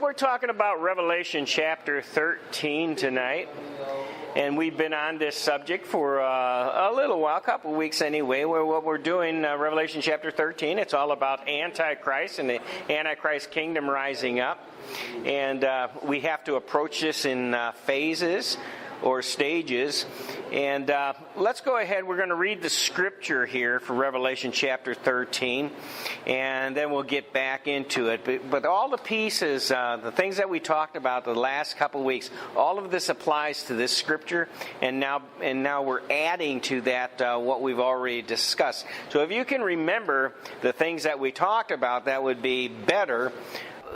We're talking about Revelation chapter 13 tonight, and we've been on this subject for a little while, a couple of weeks anyway, where what we're doing, Revelation chapter 13, it's all about Antichrist and the Antichrist kingdom rising up, and we have to approach this in phases or stages. And let's go ahead. We're going to read the scripture here for Revelation chapter 13, and then we'll get back into it. But all the pieces, the things that we talked about the last couple of weeks, all of this applies to this scripture, and now we're adding to that what we've already discussed. So if you can remember the things that we talked about, that would be better.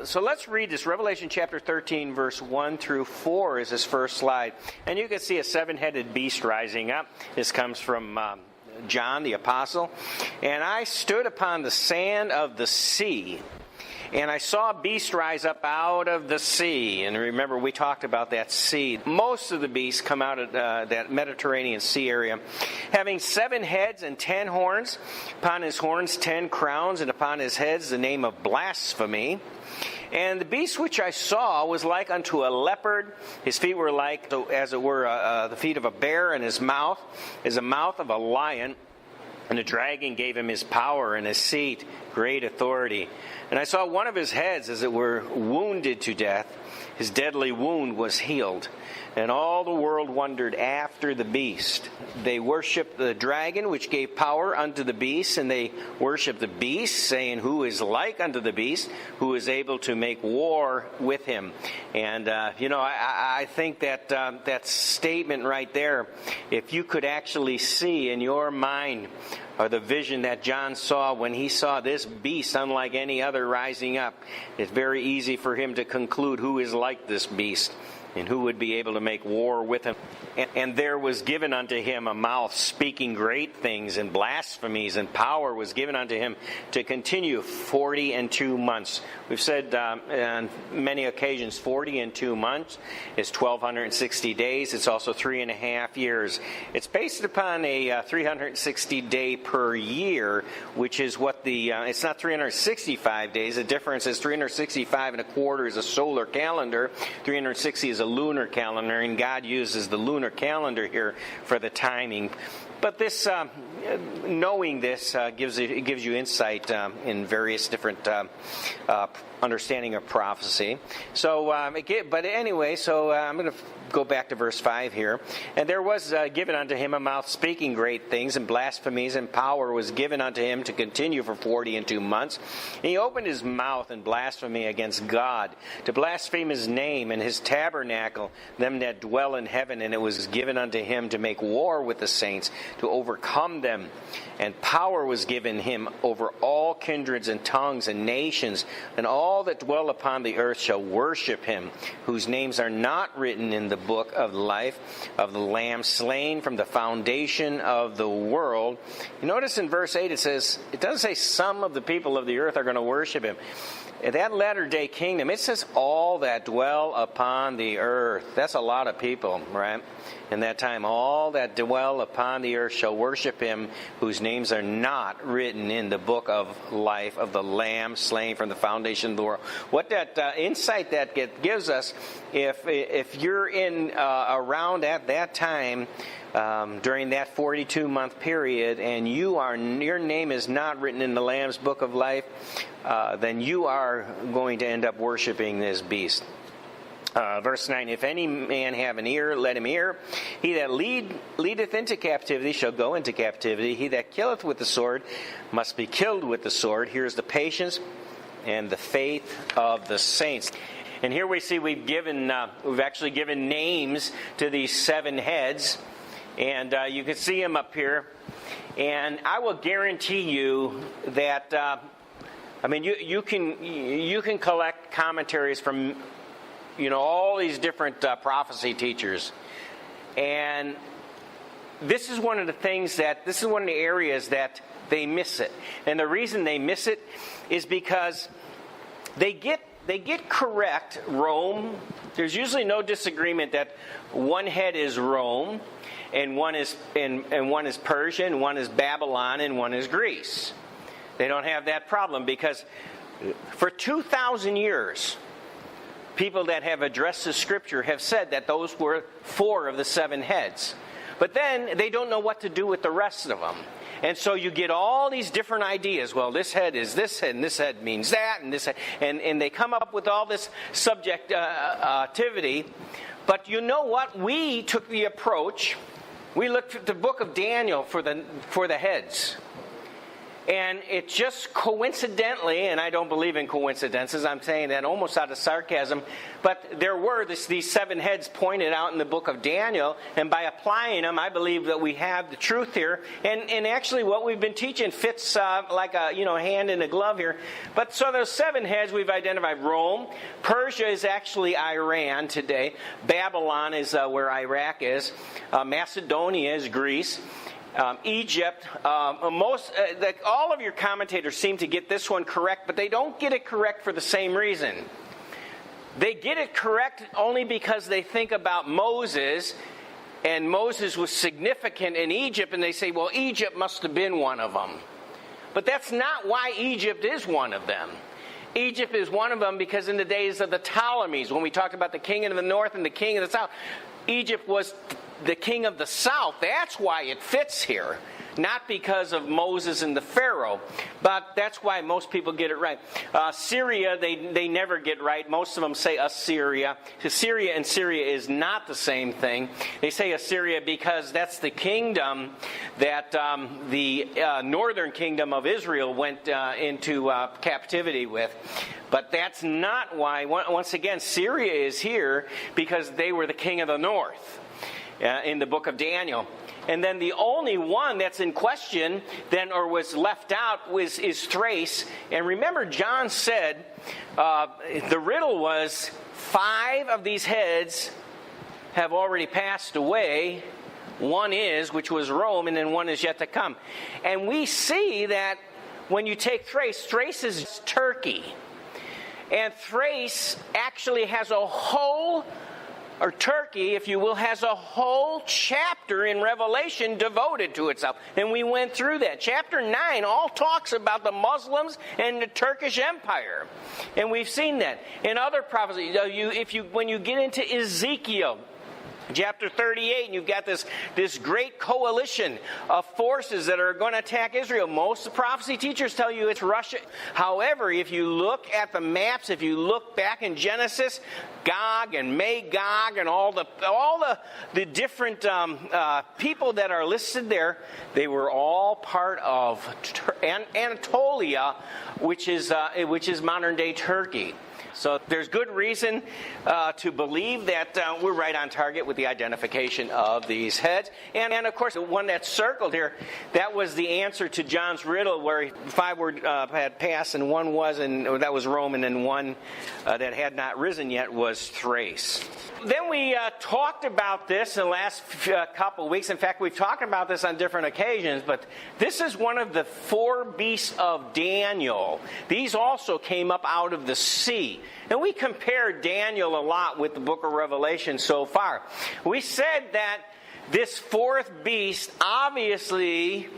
So let's read this. Revelation chapter 13, verse 1 through 4 is this first slide. And you can see a seven-headed beast rising up. This comes from John the Apostle. And I stood upon the sand of the sea, and I saw a beast rise up out of the sea. And remember, we talked about that sea. Most of the beasts come out of that Mediterranean Sea area, having 7 heads and 10 horns. Upon his horns 10 crowns, and upon his heads the name of blasphemy. And the beast which I saw was like unto a leopard. His feet were like, as it were, the feet of a bear, and his mouth is the mouth of a lion. And the dragon gave him his power and his seat, great authority. And I saw one of his heads, as it were, wounded to death. His deadly wound was healed. And all the world wondered after the beast. They worshipped the dragon, which gave power unto the beast, and they worshipped the beast, saying, who is like unto the beast, who is able to make war with him. And, I think that that statement right there, if you could actually see in your mind, or the vision that John saw when he saw this beast, unlike any other, rising up, it's very easy for him to conclude who is like this beast and who would be able to make war with him. And there was given unto him a mouth speaking great things and blasphemies, and power was given unto him to continue 42 months. We've said on many occasions 42 months is 1,260 days. It's also 3.5 years. It's based upon a 360 day per year, which is what it's not 365 days. The difference is 365 and a quarter is a solar calendar. 360 is a lunar calendar, and God uses the lunar calendar here for the timing. But this, knowing this, gives you insight in various different understanding of prophecy. So, but anyway, I'm going to go back to verse 5 here. And there was given unto him a mouth speaking great things and blasphemies, and power was given unto him to continue for 42 months. And he opened his mouth in blasphemy against God, to blaspheme his name and his tabernacle, them that dwell in heaven. And it was given unto him to make war with the saints, to overcome them. And power was given him over all kindreds and tongues and nations, and all that dwell upon the earth shall worship him, whose names are not written in the book of life of the Lamb slain from the foundation of the world. You notice in verse 8 it doesn't say some of the people of the earth are going to worship him. In that latter-day kingdom, it says all that dwell upon the earth. That's a lot of people, right? In that time, all that dwell upon the earth shall worship him, whose names are not written in the book of life of the Lamb slain from the foundation of the world. What that insight that gives us, if you're in around at that time, during that 42-month period, and your name is not written in the Lamb's book of life, then you are going to end up worshiping this beast. Verse 9, if any man have an ear, let him hear. He that leadeth into captivity shall go into captivity. He that killeth with the sword must be killed with the sword. Here's the patience and the faith of the saints. And here we see we've actually given names to these 7 heads. And you can see them up here. And I will guarantee you that, you can collect commentaries from, all these different prophecy teachers. And this is one of the areas that they miss it. And the reason they miss it is because they get correct Rome. There's usually no disagreement that one head is Rome, and one is Persia, and one is Babylon, and one is Greece. They don't have that problem because for 2,000 years, people that have addressed the Scripture have said that those were 4 of the 7 heads. But then they don't know what to do with the rest of them. And so you get all these different ideas. Well, this head is this head, and this head means that, and this head. And they come up with all this subjectivity. But you know what? We took the approach. We looked at the book of Daniel for the heads. And it just coincidentally, and I don't believe in coincidences, I'm saying that almost out of sarcasm, but there were these 7 heads pointed out in the book of Daniel, and by applying them, I believe that we have the truth here. And actually what we've been teaching fits like a hand in a glove here. But so those 7 heads we've identified: Rome, Persia is actually Iran today, Babylon is where Iraq is, Macedonia is Greece, Egypt. All of your commentators seem to get this one correct, but they don't get it correct for the same reason. They get it correct only because they think about Moses, and Moses was significant in Egypt, and they say, well, Egypt must have been one of them. But that's not why Egypt is one of them. Egypt is one of them because in the days of the Ptolemies, when we talked about the king of the north and the king of the south, Egypt was the king of the south. That's why it fits here. Not because of Moses and the Pharaoh. But that's why most people get it right. Syria, they never get right. Most of them say Assyria. Syria and Syria is not the same thing. They say Assyria because that's the kingdom that the northern kingdom of Israel went into captivity with. But that's not why. Once again, Syria is here because they were the king of the north in the book of Daniel. And then the only one that's in question then, or was left out, is Thrace. And remember, John said the riddle was 5 of these heads have already passed away. One is, which was Rome, and then one is yet to come. And we see that when you take Thrace, Thrace is Turkey. And Thrace actually has a whole, or Turkey, if you will, has a whole chapter in Revelation devoted to itself. And we went through that. Chapter 9 all talks about the Muslims and the Turkish Empire. And we've seen that. In other prophecies, when you get into Ezekiel, chapter 38, and you've got this great coalition of forces that are going to attack Israel. Most of the prophecy teachers tell you it's Russia. However, if you look at the maps, if you look back in Genesis, Gog and Magog and all the different people that are listed there, they were all part of Anatolia, which is modern day Turkey. So there's good reason to believe that we're right on target with the identification of these heads. And of course, the one that's circled here, that was the answer to John's riddle where 5 had passed and one was, and that was Rome, and then one that had not risen yet was Thrace. Then we talked about this in the last couple of weeks. In fact, we've talked about this on different occasions, but this is one of the 4 beasts of Daniel. These also came up out of the sea. And we compared Daniel a lot with the book of Revelation so far. We said that this 4th beast, obviously,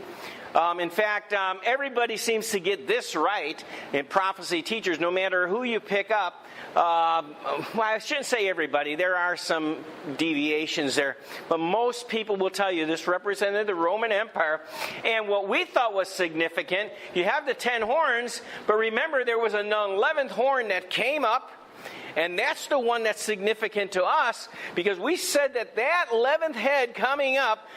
in fact, everybody seems to get this right in prophecy teachers, no matter who you pick up. Well, I shouldn't say everybody. There are some deviations there. But most people will tell you this represented the Roman Empire. And what we thought was significant, you have the 10 horns, but remember there was an 11th horn that came up. And that's the one that's significant to us, because we said that 11th head coming up,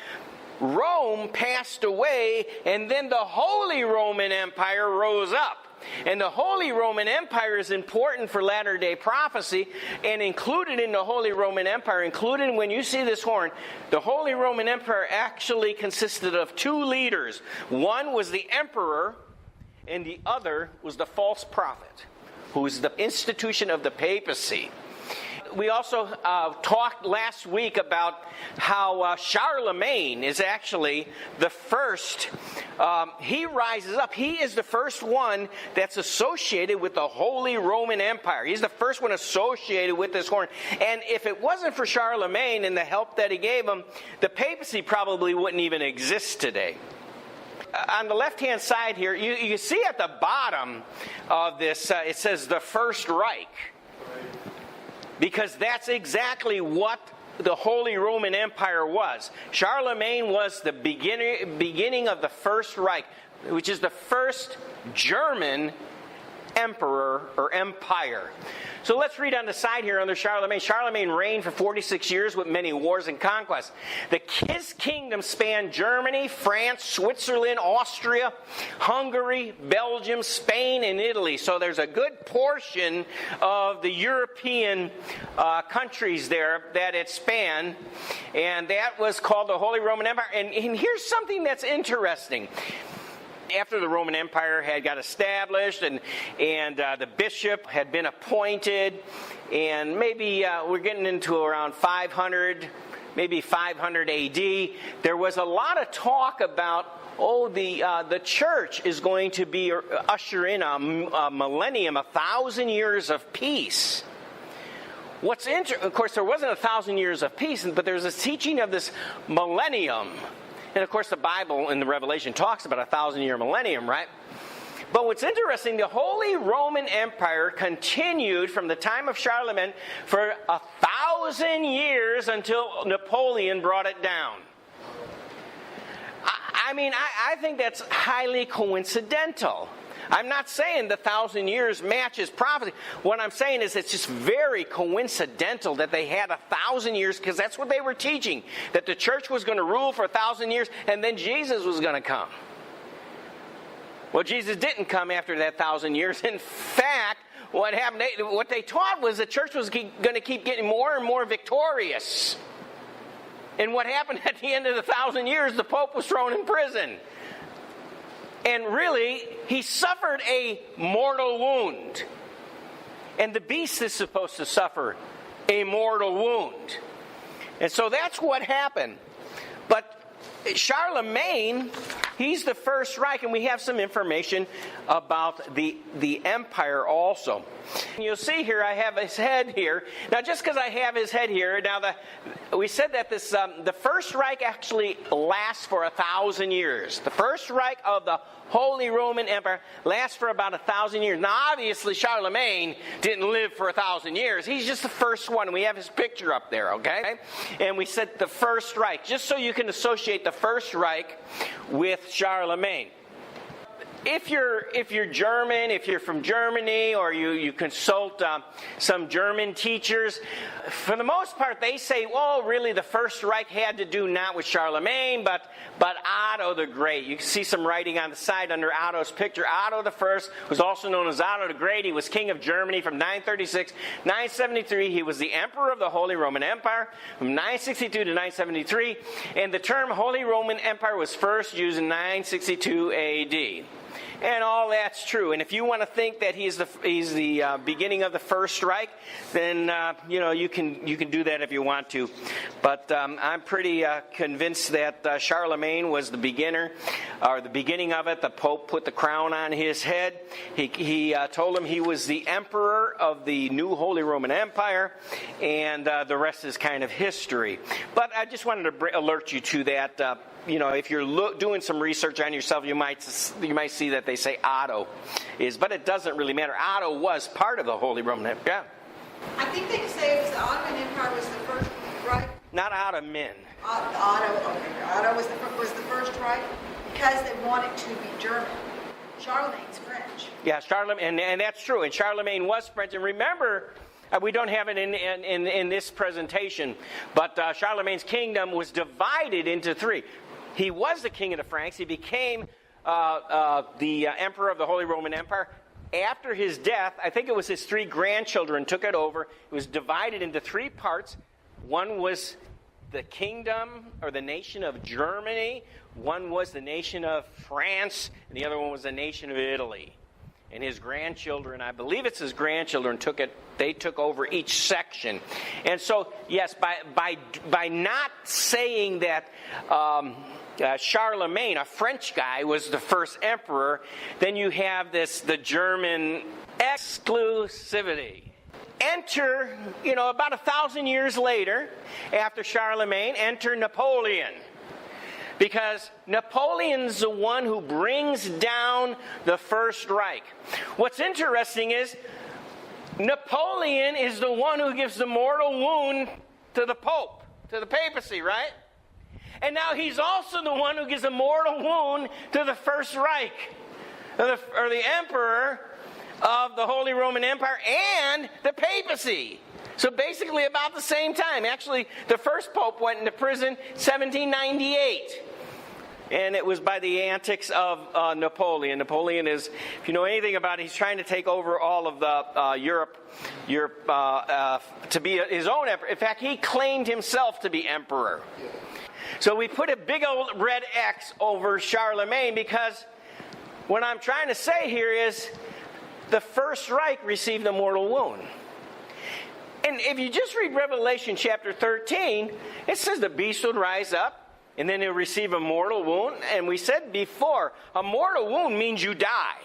Rome passed away, and then the Holy Roman Empire rose up. And the Holy Roman Empire is important for latter-day prophecy, and included in the Holy Roman Empire, included when you see this horn, the Holy Roman Empire actually consisted of 2 leaders. One was the emperor, and the other was the false prophet, who is the institution of the papacy. We also talked last week about how Charlemagne is actually the first. He rises up. He is the first one that's associated with the Holy Roman Empire. He's the first one associated with this horn. And if it wasn't for Charlemagne and the help that he gave him, the papacy probably wouldn't even exist today. On the left-hand side here, you see at the bottom of this, it says the First Reich. because that's exactly what the Holy Roman Empire was. Charlemagne was the beginning of the First Reich, which is the first German emperor or empire. So let's read on the side here under Charlemagne. Charlemagne reigned for 46 years with many wars and conquests. His kingdom spanned Germany, France, Switzerland, Austria, Hungary, Belgium, Spain, and Italy. So there's a good portion of the European countries there that it spanned. And that was called the Holy Roman Empire. And here's something that's interesting. After the Roman Empire had got established and the bishop had been appointed, and maybe we're getting into around 500, maybe 500 AD, there was a lot of talk about, the church is going to be usher in a millennium, 1,000 years of peace. Of course, there wasn't 1,000 years of peace, but there's this teaching of this millennium. And of course, the Bible in the Revelation talks about 1,000-year millennium, right? But what's interesting, the Holy Roman Empire continued from the time of Charlemagne for 1,000 years until Napoleon brought it down. I think that's highly coincidental. I'm not saying the 1,000 years matches prophecy. What I'm saying is it's just very coincidental that they had 1,000 years, because that's what they were teaching, that the church was going to rule for 1,000 years and then Jesus was going to come. Well, Jesus didn't come after that 1,000 years. In fact, what happened? What they taught was the church was going to keep getting more and more victorious. And what happened at the end of the 1,000 years? The Pope was thrown in prison. And really, he suffered a mortal wound. And the beast is supposed to suffer a mortal wound. And so that's what happened. But Charlemagne, he's the First Reich, and we have some information about the empire also. And you'll see here, I have his head here. Now, just because I have his head here, we said that the First Reich actually lasts for 1,000 years. The First Reich of the Holy Roman Empire lasts for about 1,000 years. Now, obviously, Charlemagne didn't live for 1,000 years. He's just the first one. We have his picture up there, okay? And we said the First Reich, just so you can associate the First Reich with Charlemagne. If you're German, if you're from Germany, or you consult some German teachers, for the most part they say, well, really the First Reich had to do not with Charlemagne, but Otto the Great. You can see some writing on the side under Otto's picture. Otto the First was also known as Otto the Great. He was king of Germany from 936 to 973. He was the emperor of the Holy Roman Empire from 962 to 973. And the term Holy Roman Empire was first used in 962 AD. And all that's true. And if you want to think that he's the beginning of the First Reich, then you can do that if you want to. But I'm pretty convinced that Charlemagne was the beginner, or the beginning of it. The Pope put the crown on his head. He told him he was the emperor of the new Holy Roman Empire, and the rest is kind of history. But I just wanted to alert you to that. If you're doing some research on yourself, you might see that they say Otto is, but it doesn't really matter. Otto was part of the Holy Roman Empire. Yeah. I think they say it was the Ottoman Empire was the first Reich. Not Ottoman. Otto was the first Reich because they wanted to be German. Charlemagne's French. Yeah, Charlemagne, and that's true. And Charlemagne was French. And remember, we don't have it in this presentation, but Charlemagne's kingdom was divided into three. He was the king of the Franks. He became the emperor of the Holy Roman Empire. After his death, I think it was his three grandchildren took it over. It was divided into three parts. One was the kingdom or the nation of Germany. One was the nation of France. And the other one was the nation of Italy. And his grandchildren, I believe it's his grandchildren, they took over each section. And so, yes, by not saying that Charlemagne, a French guy, was the first emperor, then you have the German exclusivity. Enter, about 1,000 years later, after Charlemagne, enter Napoleon. Because Napoleon's the one who brings down the First Reich. What's interesting is Napoleon is the one who gives the mortal wound to the Pope, to the papacy, right? And now he's also the one who gives a mortal wound to the First Reich, or the emperor of the Holy Roman Empire and the papacy. So basically about the same time. Actually, the first pope went into prison 1798. And it was by the antics of Napoleon. Napoleon is, if you know anything about it, he's trying to take over all of the Europe to be his own emperor. In fact, he claimed himself to be emperor. So we put a big old red X over Charlemagne because what I'm trying to say here is the First Reich received a mortal wound. And if you just read Revelation chapter 13, it says the beast would rise up and then he'll receive a mortal wound. And we said before, a mortal wound means you die.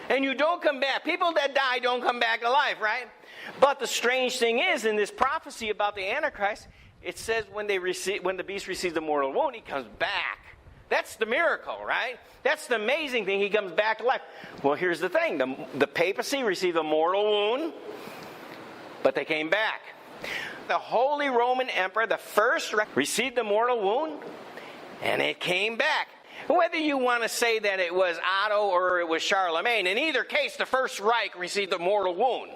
And you don't come back. People that die don't come back to life, right? But the strange thing is, in this prophecy about the Antichrist, it says when the beast receives the mortal wound, he comes back. That's the miracle, right? That's the amazing thing. He comes back to life. Well, here's the thing. The papacy received a mortal wound, but they came back. The Holy Roman Emperor, the First Reich, received the mortal wound, and it came back. Whether you want to say that it was Otto or it was Charlemagne, in either case, the First Reich received a mortal wound.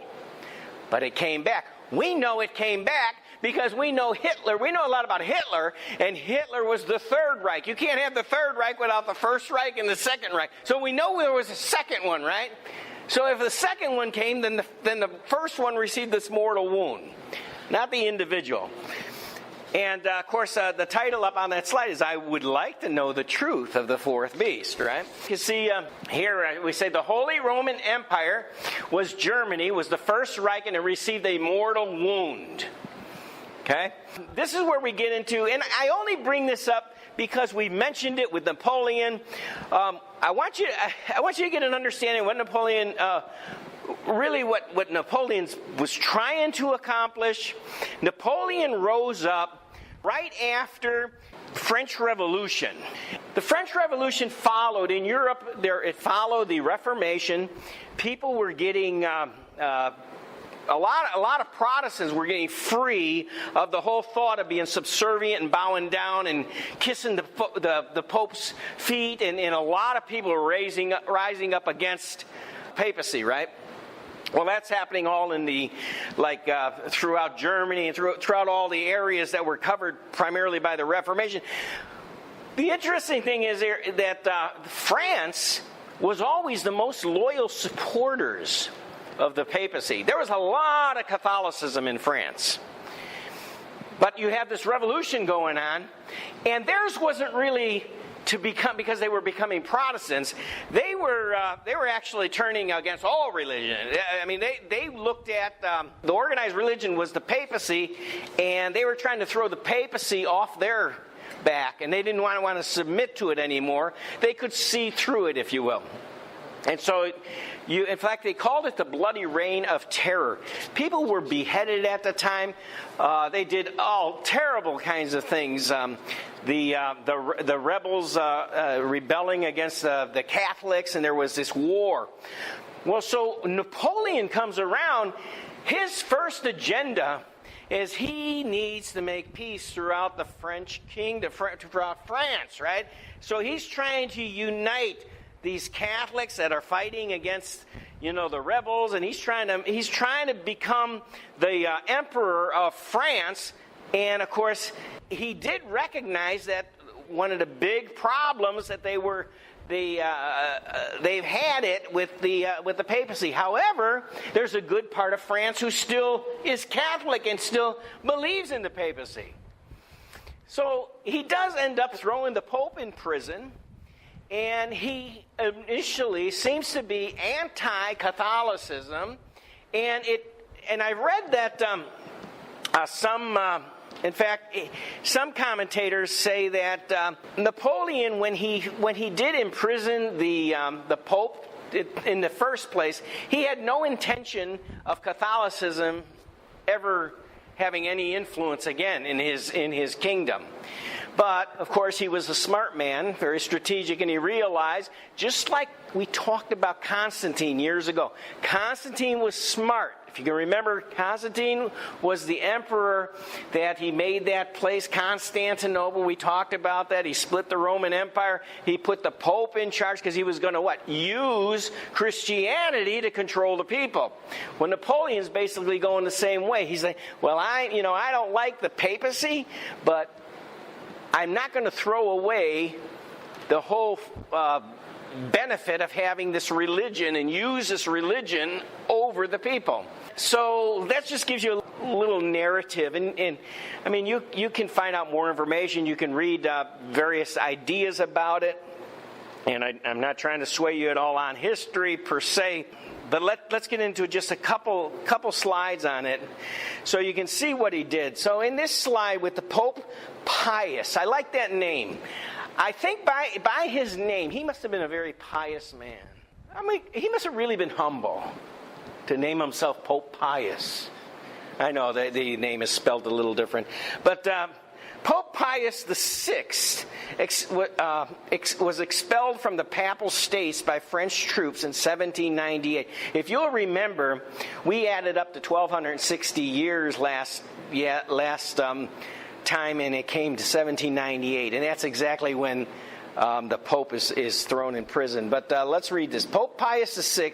But it came back. We know it came back because we know Hitler. We know a lot about Hitler, and Hitler was the Third Reich. You can't have the Third Reich without the First Reich and the Second Reich. So we know there was a second one, right? So if the second one came, then the first one received this mortal wound, not the individual. And, of course, the title up on that slide is, I would like to know the truth of the fourth beast, right? You see, here we say the Holy Roman Empire was Germany, was the First Reich, and it received a mortal wound. Okay? This is where we get into, and I only bring this up because we mentioned it with Napoleon. I want you to get an understanding of what Napoleon... really what Napoleon was trying to accomplish. Napoleon rose up right after French Revolution. The French Revolution followed in Europe. It followed the Reformation. People were getting a lot of Protestants were getting free of the whole thought of being subservient and bowing down and kissing the Pope's feet, and a lot of people were rising up against papacy, right? Well, that's happening all in throughout Germany and throughout all the areas that were covered primarily by the Reformation. The interesting thing is that France was always the most loyal supporters of the papacy. There was a lot of Catholicism in France. But you have this revolution going on, and theirs wasn't really to become, because they were becoming Protestants, they were actually turning against all religion. I mean, they looked at the organized religion was the papacy, and they were trying to throw the papacy off their back, and they didn't want to submit to it anymore. They could see through it, if you will. And so, in fact, they called it the Bloody Reign of Terror. People were beheaded at the time. They did all terrible kinds of things. The rebels rebelling against the Catholics, and there was this war. Well, so Napoleon comes around. His first agenda is he needs to make peace throughout the French kingdom, throughout France, right? So he's trying to unite these Catholics that are fighting against, the rebels, and he's trying to become the emperor of France. And of course, he did recognize that one of the big problems that they've had it with the papacy. However, there's a good part of France who still is Catholic and still believes in the papacy. So he does end up throwing the Pope in prison. And he initially seems to be anti-Catholicism, and I read that some commentators say that Napoleon, when he did imprison the Pope in the first place, he had no intention of Catholicism ever having any influence again in his kingdom. But, of course, he was a smart man, very strategic, and he realized, just like we talked about Constantine years ago, Constantine was smart. You can remember Constantine was the emperor that he made that place, Constantinople. We talked about that. He split the Roman Empire. He put the Pope in charge because he was going to what? Use Christianity to control the people. Well, Napoleon's basically going the same way. He's like, well, I don't like the papacy, but I'm not going to throw away the whole benefit of having this religion and use this religion over the people. So that just gives you a little narrative. And I mean, you can find out more information. You can read various ideas about it. And I'm not trying to sway you at all on history per se. But let's get into just a couple slides on it so you can see what he did. So in this slide with the Pope Pius, I like that name. I think by his name, he must have been a very pious man. I mean, he must have really been humble to name himself Pope Pius. I know that the name is spelled a little different. But Pope Pius VI was expelled from the Papal States by French troops in 1798. If you'll remember, we added up to 1,260 years last time, and it came to 1798, and that's exactly when the Pope is thrown in prison. But let's read this. Pope Pius VI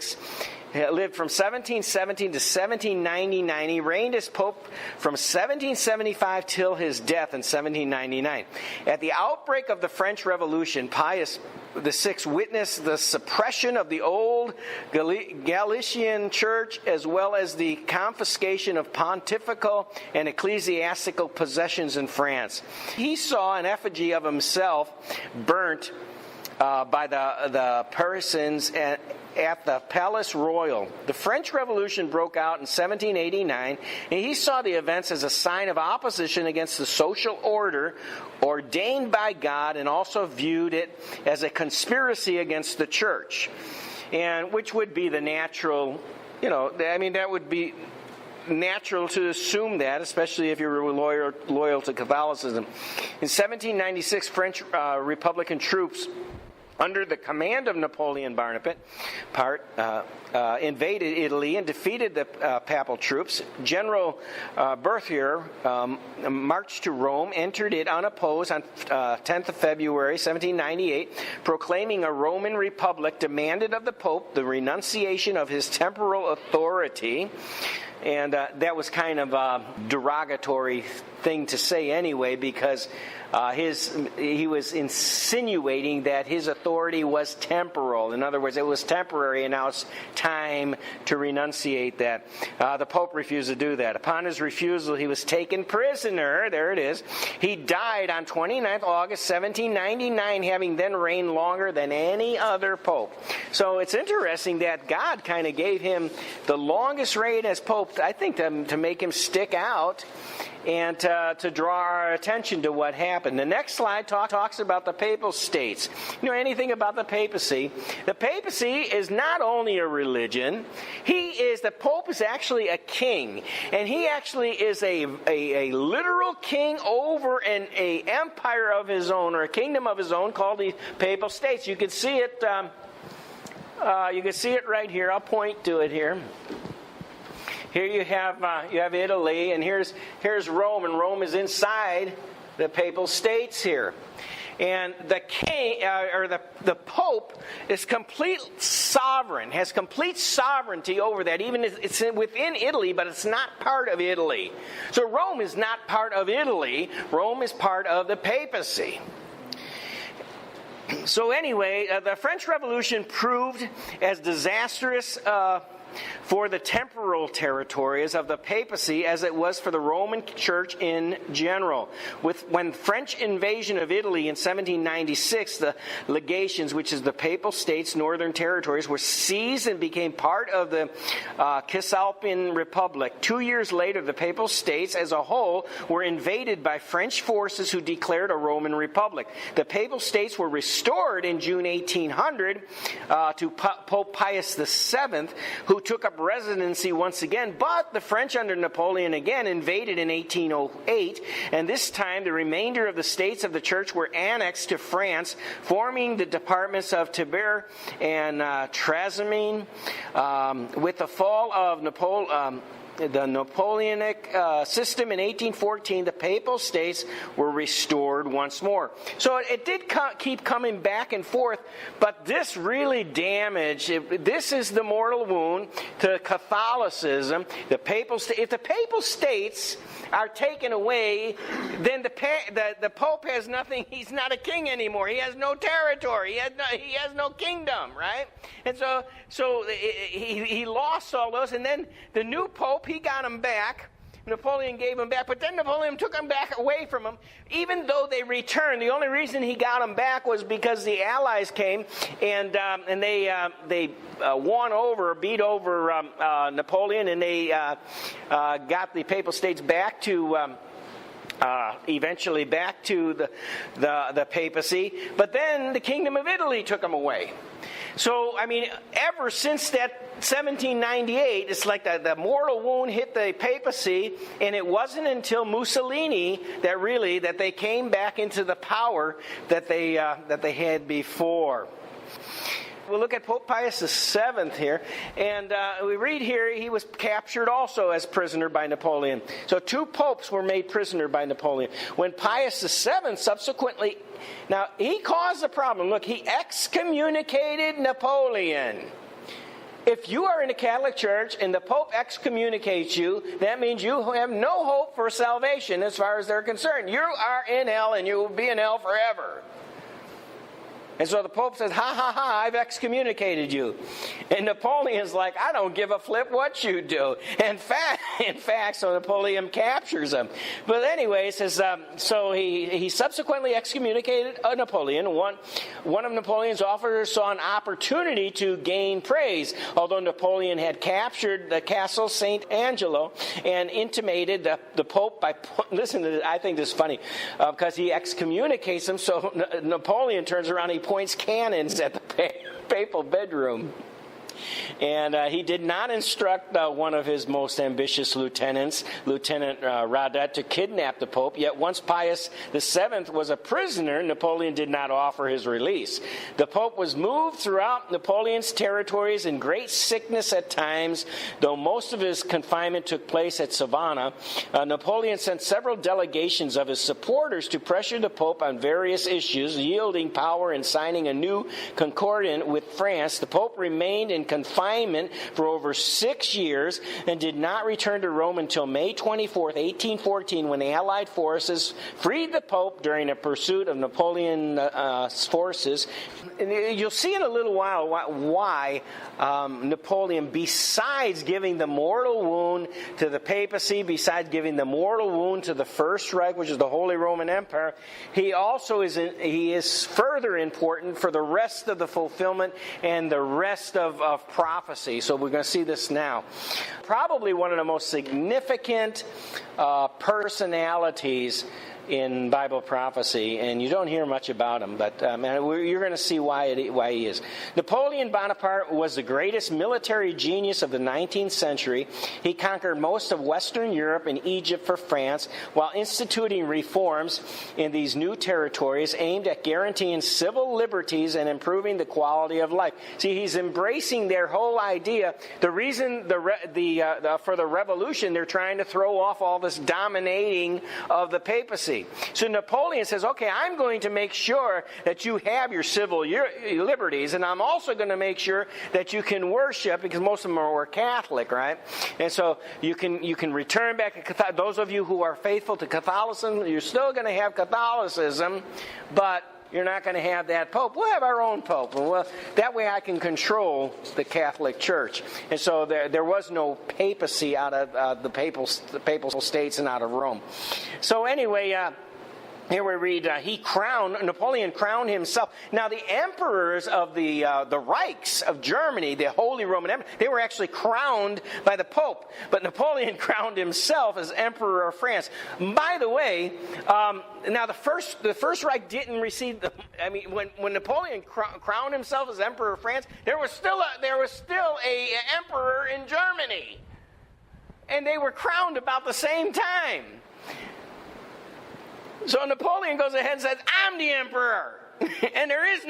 lived from 1717 to 1799. He reigned as Pope from 1775 till his death in 1799. At the outbreak of the French Revolution, Pius VI witnessed the suppression of the old Galician church as well as the confiscation of pontifical and ecclesiastical possessions in France. He saw an effigy of himself burnt by the Parisians at the Palace Royal. The French Revolution broke out in 1789, and he saw the events as a sign of opposition against the social order ordained by God, and also viewed it as a conspiracy against the church, and which would be the natural, that would be natural to assume that, especially if you were loyal to Catholicism. In 1796, French Republican troops under the command of Napoleon Bonaparte, invaded Italy and defeated the papal troops. General Berthier marched to Rome, entered it unopposed on 10th of February 1798, proclaiming a Roman republic, demanded of the Pope the renunciation of his temporal authority. And that was kind of a derogatory thing to say anyway, because he was insinuating that his authority was temporal. In other words, it was temporary, and now it's time to renunciate that. The Pope refused to do that. Upon his refusal, he was taken prisoner. There it is. He died on 29th August 1799, having then reigned longer than any other pope. So it's interesting that God kind of gave him the longest reign as pope, I think, to make him stick out and to draw our attention to what happened. The next slide talks about the Papal States. You know anything about the papacy? The papacy is not only a religion. The Pope is actually a king, and he actually is a literal king over an empire of his own, or a kingdom of his own, called the Papal States. You can see it. You can see it right here. I'll point to it here. Here you have Italy, and here's Rome, and Rome is inside the Papal States here. And the king, the Pope, is complete sovereign, has complete sovereignty over that. Even it's within Italy, but it's not part of Italy. So Rome is not part of Italy. Rome is part of the papacy. So anyway, the French Revolution proved as disastrous for the temporal territories of the papacy as it was for the Roman Church in general. When French invasion of Italy in 1796, the legations, which is the Papal States, northern territories, were seized and became part of the Cisalpine Republic. 2 years later, the Papal States as a whole were invaded by French forces who declared a Roman Republic. The Papal States were restored in June 1800 to Pope Pius VII, who took up residency once again, but the French under Napoleon again invaded in 1808, and this time the remainder of the states of the church were annexed to France, forming the departments of Tibur and Trasimene. With the fall of the Napoleonic system in 1814, the Papal States were restored once more. So it did keep coming back and forth, but this really damaged. This is the mortal wound to Catholicism. If the Papal States are taken away, then the Pope has nothing. He's not a king anymore. He has no territory. He has no kingdom, right? And so he lost all those, and then the new Pope, he got him back. Napoleon gave him back, but then Napoleon took him back away from him. Even though they returned, the only reason he got him back was because the Allies came and they beat over Napoleon, and they got the Papal States back to. Eventually back to the papacy, but then the Kingdom of Italy took them away. So, I mean, ever since that 1798, it's like the mortal wound hit the papacy, and it wasn't until Mussolini that they came back into the power that they had before. We'll look at Pope Pius VII here, and we read here he was captured also as prisoner by Napoleon. So 2 popes were made prisoner by Napoleon. When Pius VII subsequently, now he caused a problem. Look, he excommunicated Napoleon. If you are in the Catholic Church and the Pope excommunicates you, that means you have no hope for salvation as far as they're concerned. You are in hell, and you will be in hell forever. And so the Pope says, ha, ha, ha, I've excommunicated you. And Napoleon's like, I don't give a flip what you do. In fact, so Napoleon captures him. But anyway, it says, so he subsequently excommunicated Napoleon. One of Napoleon's officers saw an opportunity to gain praise, although Napoleon had captured the castle St. Angelo and intimated the Pope by, listen to this, I think this is funny, because he excommunicates him, so Napoleon turns around, he points cannons at the papal bedroom. And he did not instruct one of his most ambitious lieutenants, Lieutenant Radet, to kidnap the Pope. Yet once Pius VII was a prisoner, Napoleon did not offer his release. The Pope was moved throughout Napoleon's territories in great sickness at times, though most of his confinement took place at Savannah. Napoleon sent several delegations of his supporters to pressure the Pope on various issues, yielding power and signing a new concordat with France. The Pope remained in confinement for over 6 years and did not return to Rome until May 24th, 1814, when the Allied forces freed the Pope during a pursuit of Napoleon's forces. And you'll see in a little while why Napoleon, besides giving the mortal wound to the papacy, besides giving the mortal wound to the First Reich, which is the Holy Roman Empire, he also is further important for the rest of the fulfillment and the rest of prophecy. So we're going to see this now. Probably one of the most significant personalities in Bible prophecy, and you don't hear much about him, but you're going to see why he is. Napoleon Bonaparte was the greatest military genius of the 19th century. He conquered most of Western Europe and Egypt for France, while instituting reforms in these new territories aimed at guaranteeing civil liberties and improving the quality of life. See, he's embracing their whole idea. The reason for the revolution, they're trying to throw off all this dominating of the papacy. So Napoleon says, okay, I'm going to make sure that you have your civil liberties, and I'm also going to make sure that you can worship, because most of them were Catholic, right? And so you can return back to Catholicism. Those of you who are faithful to Catholicism, you're still going to have Catholicism, but you're not going to have that Pope. We'll have our own Pope. Well, that way I can control the Catholic Church. And so there was no papacy out of the papal states and out of Rome. So anyway, Here we read, Napoleon crowned himself. Now, the emperors of the Reichs of Germany, the Holy Roman Empire, they were actually crowned by the Pope. But Napoleon crowned himself as Emperor of France. By the way, now the First Reich didn't receive the. I mean, when Napoleon crowned himself as Emperor of France, there was still a emperor in Germany, and they were crowned about the same time. So Napoleon goes ahead and says, I'm the emperor. And there is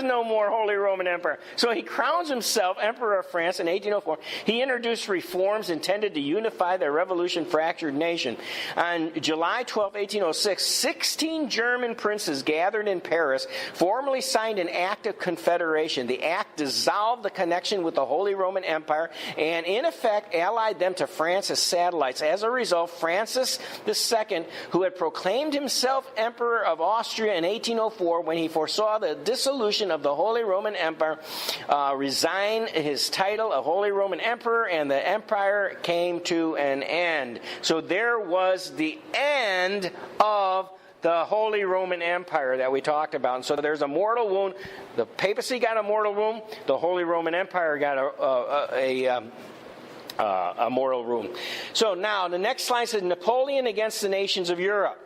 no more Holy Roman Emperor. So he crowns himself Emperor of France in 1804. He introduced reforms intended to unify the revolution-fractured nation. On July 12, 1806, 16 German princes gathered in Paris formally signed an Act of Confederation. The act dissolved the connection with the Holy Roman Empire and, in effect, allied them to France as satellites. As a result, Francis II, who had proclaimed himself Emperor of Austria in 1804, when he foresaw the dissolution of the Holy Roman Empire, resigned his title of Holy Roman Emperor, and the empire came to an end. So there was the end of the Holy Roman Empire that we talked about. And so there's a mortal wound. The papacy got a mortal wound. The Holy Roman Empire got a mortal wound. So now the next slide says Napoleon against the nations of Europe.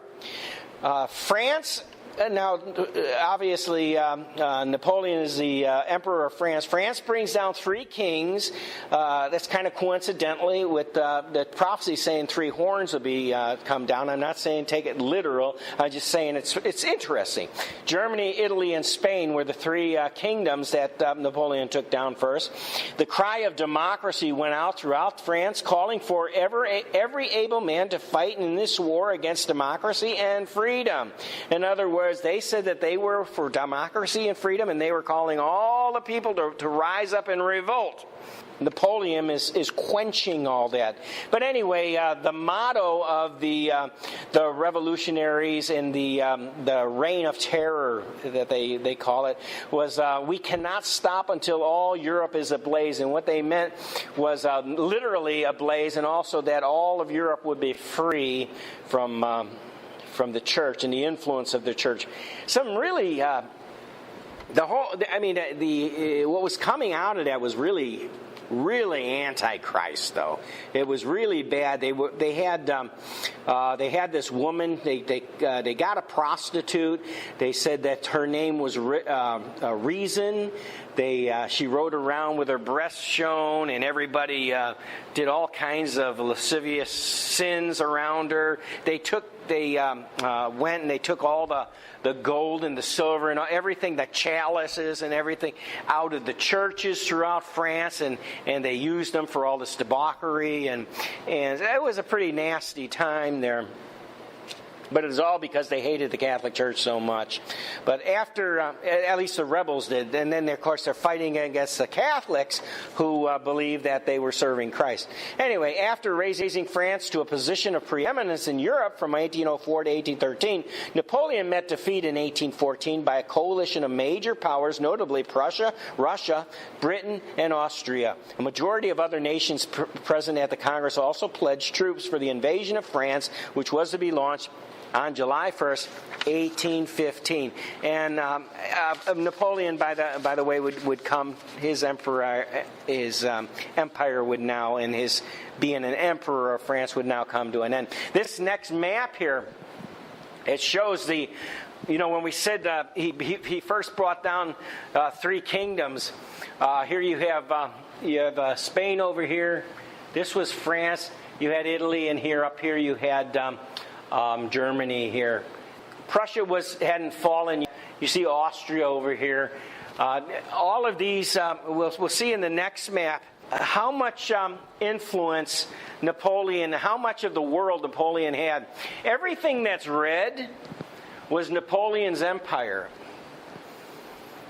France. Now, obviously, Napoleon is the emperor of France. France brings down 3 kings. That's kind of coincidentally with the prophecy saying 3 horns will be come down. I'm not saying take it literal. I'm just saying it's interesting. Germany, Italy, and Spain were the 3 kingdoms that Napoleon took down first. The cry of democracy went out throughout France, calling for every able man to fight in this war against democracy and freedom. In other words, they said that they were for democracy and freedom, and they were calling all the people to rise up and revolt. Napoleon is quenching all that. But anyway, the motto of the revolutionaries in the reign of terror that they call it was, we cannot stop until all Europe is ablaze. And what they meant was literally ablaze, and also that all of Europe would be free from the church and the influence of the church. Some really, what was coming out of that was really antichrist, though. It was really bad. They had this woman. They got a prostitute. They said that her name was Reason. She rode around with her breasts shown, and everybody did all kinds of lascivious sins around her. They went and they took all the gold and the silver and everything, the chalices and everything, out of the churches throughout France, and they used them for all this debauchery, and it was a pretty nasty time there. But it was all because they hated the Catholic Church so much. But after, at least the rebels did, and then of course they're fighting against the Catholics who believed that they were serving Christ. Anyway, after raising France to a position of preeminence in Europe from 1804 to 1813, Napoleon met defeat in 1814 by a coalition of major powers, notably Prussia, Russia, Britain, and Austria. A majority of other nations present at the Congress also pledged troops for the invasion of France, which was to be launched on July 1st, 1815. And Napoleon, by the way, would come. His empire would now, and his being an emperor of France, would now come to an end. This next map here, it shows when we said he first brought down 3 kingdoms. Here you have Spain over here. This was France. You had Italy, and up here you had Germany here. Prussia hadn't fallen. You see Austria over here. All of these, we'll see in the next map how much influence Napoleon, how much of the world Napoleon had. Everything that's red was Napoleon's empire.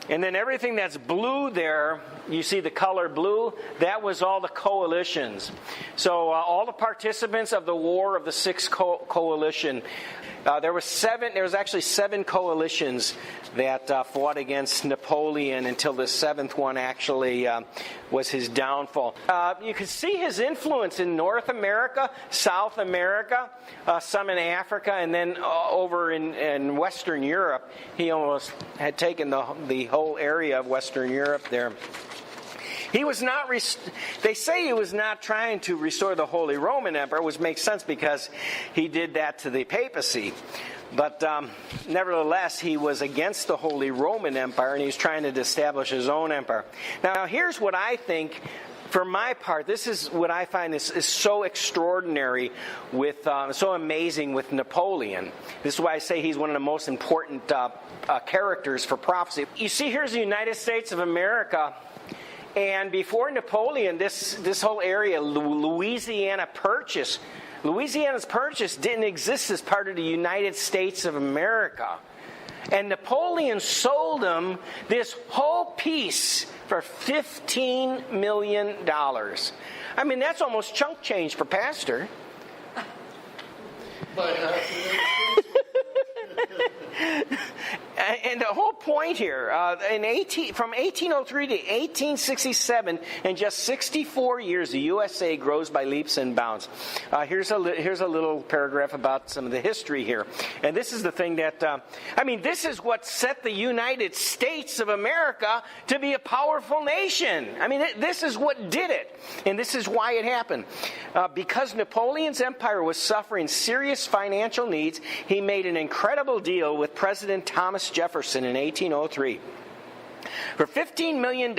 And then everything that's blue there you see the color blue, that was all the coalitions. So all the participants of the War of the Six Coalition. There was actually 7 coalitions that fought against Napoleon until the 7th one actually was his downfall. You can see his influence in North America, South America, some in Africa, and then over in Western Europe. He almost had taken the whole area of Western Europe there. He was not. They say he was not trying to restore the Holy Roman Empire, which makes sense because he did that to the papacy. But nevertheless, he was against the Holy Roman Empire, and he's trying to establish his own empire. Now, here's what I think. For my part, this is what I find is so extraordinary so amazing with Napoleon. This is why I say he's one of the most important characters for prophecy. You see, here's the United States of America. And before Napoleon, this whole area, Louisiana's Purchase didn't exist as part of the United States of America. And Napoleon sold them this whole piece for $15 million. I mean, that's almost chunk change for pastor. But and the whole point here, from 1803 to 1867, in just 64 years, the USA grows by leaps and bounds. Here's a little paragraph about some of the history here. And this is the thing that, this is what set the United States of America to be a powerful nation. I mean, this is what did it. And this is why it happened. Because Napoleon's empire was suffering serious financial needs, he made an incredible deal with President Thomas Jefferson in 1803. For $15 million,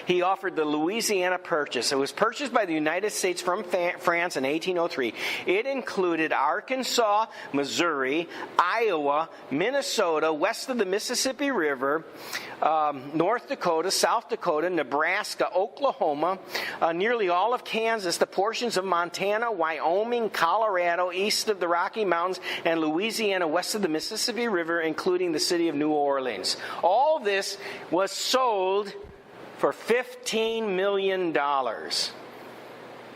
he offered the Louisiana Purchase. It was purchased by the United States from France in 1803. It included Arkansas, Missouri, Iowa, Minnesota, west of the Mississippi River, North Dakota, South Dakota, Nebraska, Oklahoma, nearly all of Kansas, the portions of Montana, Wyoming, Colorado, east of the Rocky Mountains, and Louisiana, west of the Mississippi River, including the city of New Orleans. All this was sold for $15 million.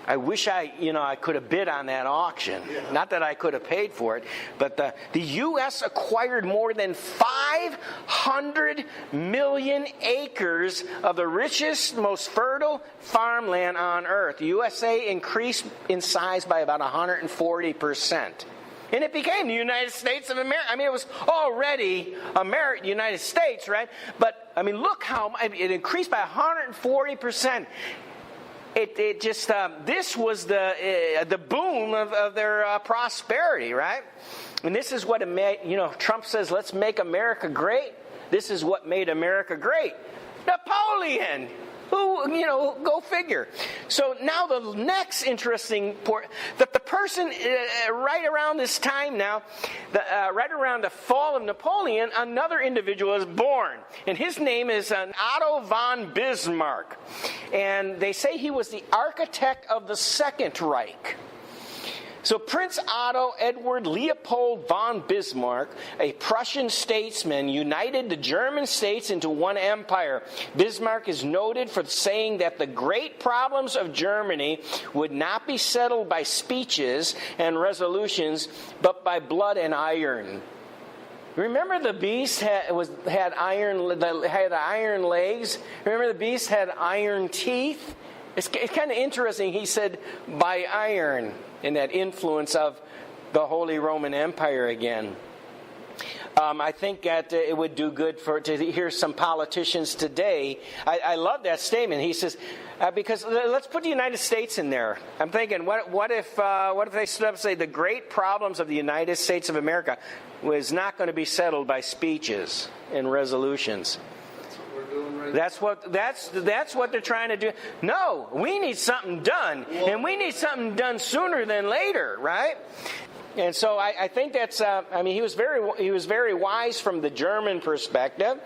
I wish I could have bid on that auction. Yeah. Not that I could have paid for it, but the U.S. acquired more than 500 million acres of the richest, most fertile farmland on earth. The USA increased in size by about 140%. And it became the United States of America. I mean, it was already United States, right? But, look how it increased by 140%. It just, this was the boom of their prosperity, right? And this is what it made, Trump says, let's make America great. This is what made America great. Napoleon! Go figure. So now the next interesting part, the person right around this time now, right around the fall of Napoleon, another individual is born. And his name is Otto von Bismarck. And they say he was the architect of the Second Reich. So Prince Otto Edward Leopold von Bismarck, a Prussian statesman, united the German states into one empire. Bismarck is noted for saying that the great problems of Germany would not be settled by speeches and resolutions, but by blood and iron. Remember the beast had iron legs? Remember the beast had iron teeth? It's kind of interesting. He said, by iron, and that influence of the Holy Roman Empire again. I think that it would do good to hear some politicians today. I love that statement. He says, because let's put the United States in there. I'm thinking, what if they stood up and say the great problems of the United States of America was not going to be settled by speeches and resolutions? That's what they're trying to do. No, we need something done, and we need something done sooner than later, right? And so I think that's. He was very wise from the German perspective,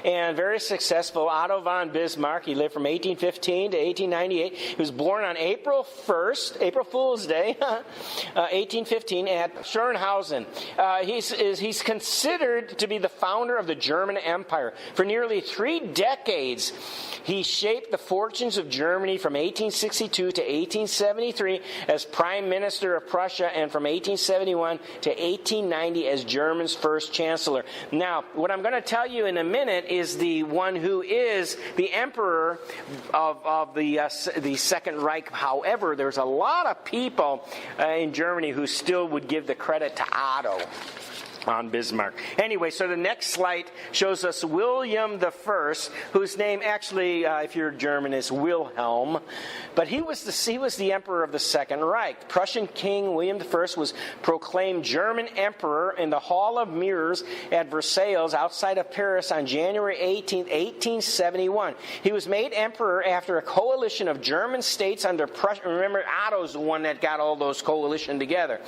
and very successful. Otto von Bismarck. He lived from 1815 to 1898. He was born on April 1st, April Fool's Day, 1815, at Schönhausen. He's considered to be the founder of the German Empire. For nearly 3 decades, He shaped the fortunes of Germany from 1862 to 1873 as Prime Minister of Prussia, and from 1871 to 1890 as Germany's first Chancellor. Now, what I'm going to tell you in a minute is the one who is the Emperor of the Second Reich. However, there's a lot of people in Germany who still would give the credit to Otto on Bismarck. Anyway, so the next slide shows us William I, whose name actually, if you're German, is Wilhelm. But he was the emperor of the Second Reich. Prussian King William I was proclaimed German emperor in the Hall of Mirrors at Versailles outside of Paris on January 18, 1871. He was made emperor after a coalition of German states under Prussia. Remember, Otto's the one that got all those coalition together.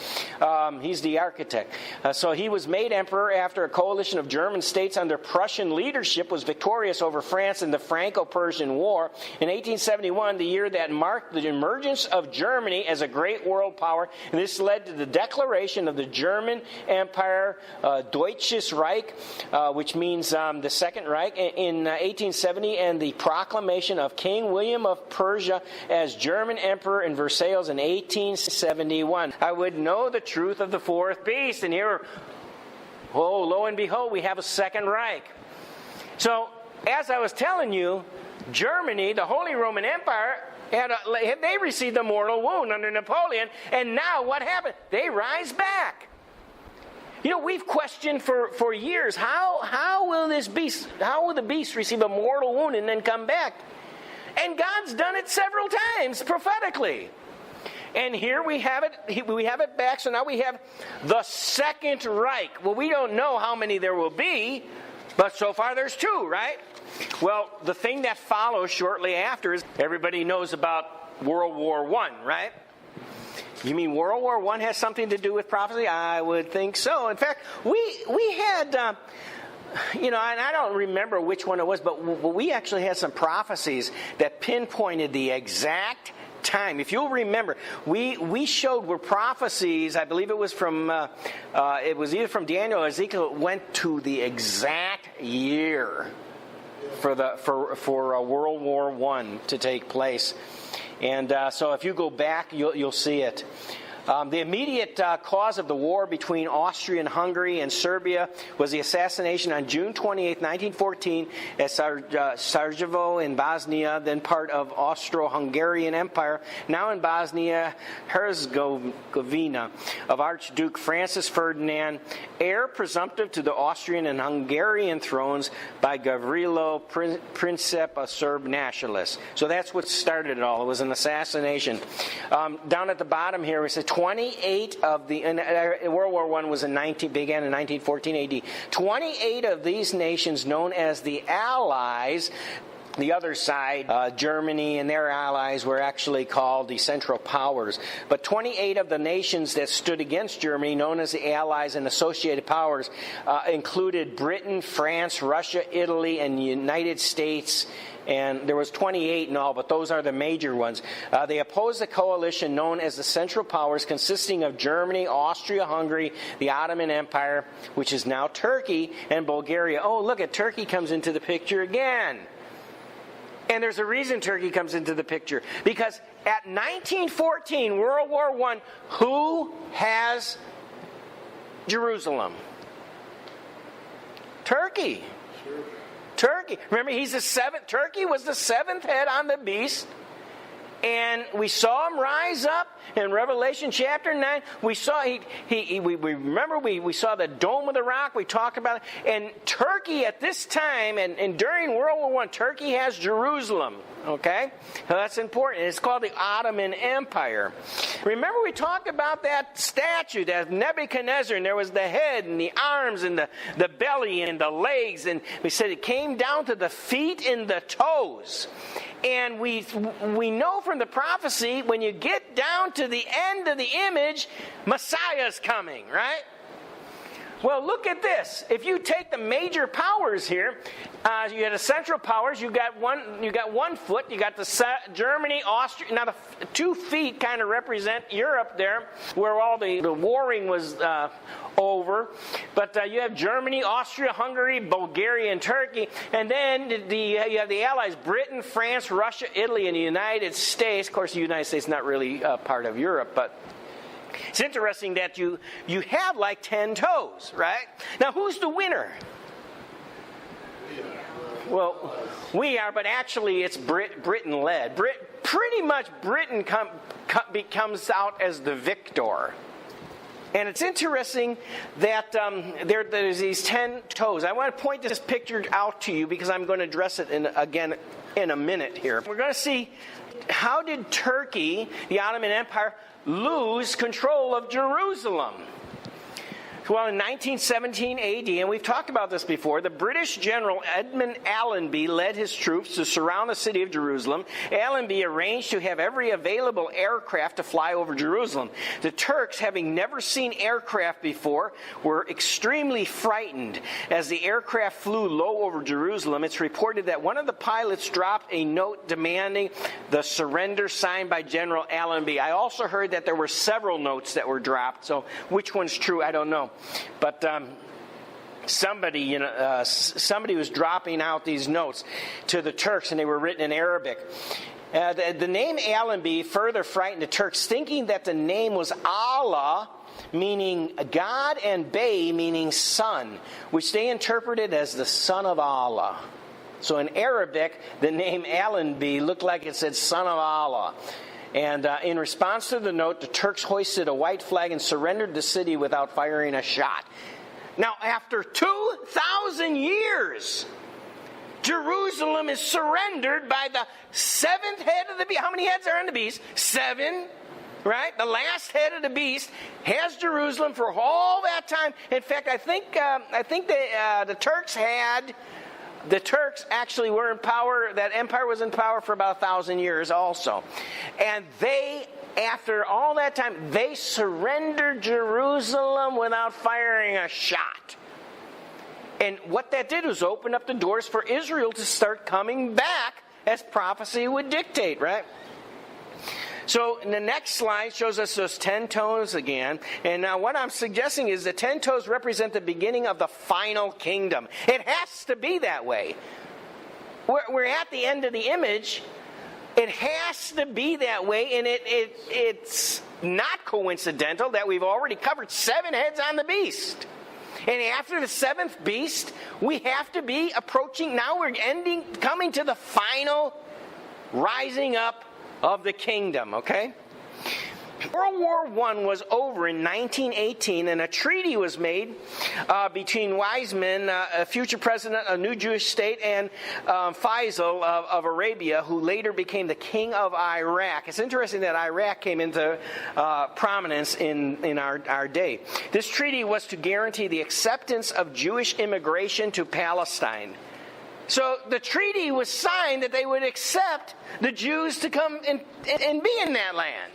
He's the architect. So he was made emperor after a coalition of German states under Prussian leadership was victorious over France in the Franco-Persian War. In 1871, the year that marked the emergence of Germany as a great world power, and this led to the declaration of the German Empire, Deutsches Reich, which means the Second Reich, in 1870, and the proclamation of King William of Prussia as German Emperor in Versailles in 1871. I would know the truth of the fourth beast, and here, oh, lo and behold, we have a Second Reich. So, as I was telling you, Germany, the Holy Roman Empire, they received a mortal wound under Napoleon, and now what happened? They rise back. You know, we've questioned for years, how will the beast receive a mortal wound and then come back? And God's done it several times prophetically. And here we have it back. So now we have the Second Reich. Well, we don't know how many there will be, but so far there's two, right? Well, the thing that follows shortly after is everybody knows about World War I, right? You mean World War I has something to do with prophecy? I would think so. In fact, we had... and I don't remember which one it was, but we actually had some prophecies that pinpointed the exact time. If you'll remember, we showed where prophecies, I believe it was from, it was either from Daniel or Ezekiel, went to the exact year for World War I to take place. And so if you go back, you'll see it. The immediate cause of the war between Austria-Hungary and Serbia was the assassination on June 28, 1914 at Sarajevo in Bosnia, then part of Austro-Hungarian Empire, now in Bosnia-Herzegovina, of Archduke Francis Ferdinand, heir presumptive to the Austrian and Hungarian thrones by Gavrilo Princip, a Serb nationalist. So that's what started it all. It was an assassination. Down at the bottom here, we said 28 of the World War I began in 1914 AD. 28 of these nations, known as the Allies, the other side, Germany and their allies, were actually called the Central Powers. But 28 of the nations that stood against Germany, known as the Allies and Associated Powers, included Britain, France, Russia, Italy, and the United States. And there was 28 in all, but those are the major ones. They opposed the coalition known as the Central Powers, consisting of Germany, Austria-Hungary, the Ottoman Empire, which is now Turkey, and Bulgaria. Oh, look, at Turkey comes into the picture again. And there's a reason Turkey comes into the picture. Because at 1914, World War I, who has Jerusalem? Turkey. Sure. Turkey. Remember, he's the seventh. Turkey was the seventh head on the beast. And we saw him rise up in Revelation chapter 9. We saw we saw the Dome of the Rock. We talked about it. And Turkey at this time, and during World War I, Turkey has Jerusalem. Okay? So that's important. It's called the Ottoman Empire. Remember we talked about that statue, that Nebuchadnezzar, and there was the head and the arms and the belly and the legs. And we said it came down to the feet and the toes. And we know from the prophecy, when you get down to the end of the image, Messiah's coming, right? Well, look at this. If you take the major powers here, you got the Central Powers. You got 1 foot. You got Germany, Austria. Now the 2 feet kind of represent Europe there, where all the warring was over. But you have Germany, Austria, Hungary, Bulgaria, and Turkey, and then you have the Allies: Britain, France, Russia, Italy, and the United States. Of course, the United States is not really part of Europe, but it's interesting that you have like 10 toes, right? Now, who's the winner? Well, we are, but actually it's Britain led. Pretty much Britain comes out as the victor. And it's interesting that there's these 10 toes. I want to point this picture out to you because I'm going to address it again in a minute here. We're going to see, how did Turkey, the Ottoman Empire, lose control of Jerusalem? Well, in 1917 AD, and we've talked about this before, the British general Edmund Allenby led his troops to surround the city of Jerusalem. Allenby arranged to have every available aircraft to fly over Jerusalem. The Turks, having never seen aircraft before, were extremely frightened. As the aircraft flew low over Jerusalem, it's reported that one of the pilots dropped a note demanding the surrender signed by General Allenby. I also heard that there were several notes that were dropped, so which one's true, I don't know. But somebody was dropping out these notes to the Turks, and they were written in Arabic. The name Allenby further frightened the Turks, thinking that the name was Allah, meaning God, and Bey, meaning son, which they interpreted as the son of Allah. So in Arabic, the name Allenby looked like it said son of Allah. And in response to the note, the Turks hoisted a white flag and surrendered the city without firing a shot. Now, after 2,000 years, Jerusalem is surrendered by the 7th head of the beast. How many heads are on the beast? 7, right? The last head of the beast has Jerusalem for all that time. In fact, I think the Turks had... The Turks actually were in power, that empire was in power for about 1,000 years also. And they, after all that time, they surrendered Jerusalem without firing a shot. And what that did was open up the doors for Israel to start coming back as prophecy would dictate, right? So the next slide shows us those 10 toes again. And now what I'm suggesting is the 10 toes represent the beginning of the final kingdom. It has to be that way. We're at the end of the image. It has to be that way. And it's not coincidental that we've already covered 7 heads on the beast. And after the 7th beast, we have to be approaching, now we're coming to the final rising up of the kingdom, okay? World War I was over in 1918, and a treaty was made between Weizmann, a future president of a new Jewish state, and Faisal of Arabia, who later became the king of Iraq. It's interesting that Iraq came into prominence in our day. This treaty was to guarantee the acceptance of Jewish immigration to Palestine. So the treaty was signed that they would accept the Jews to come and be in that land.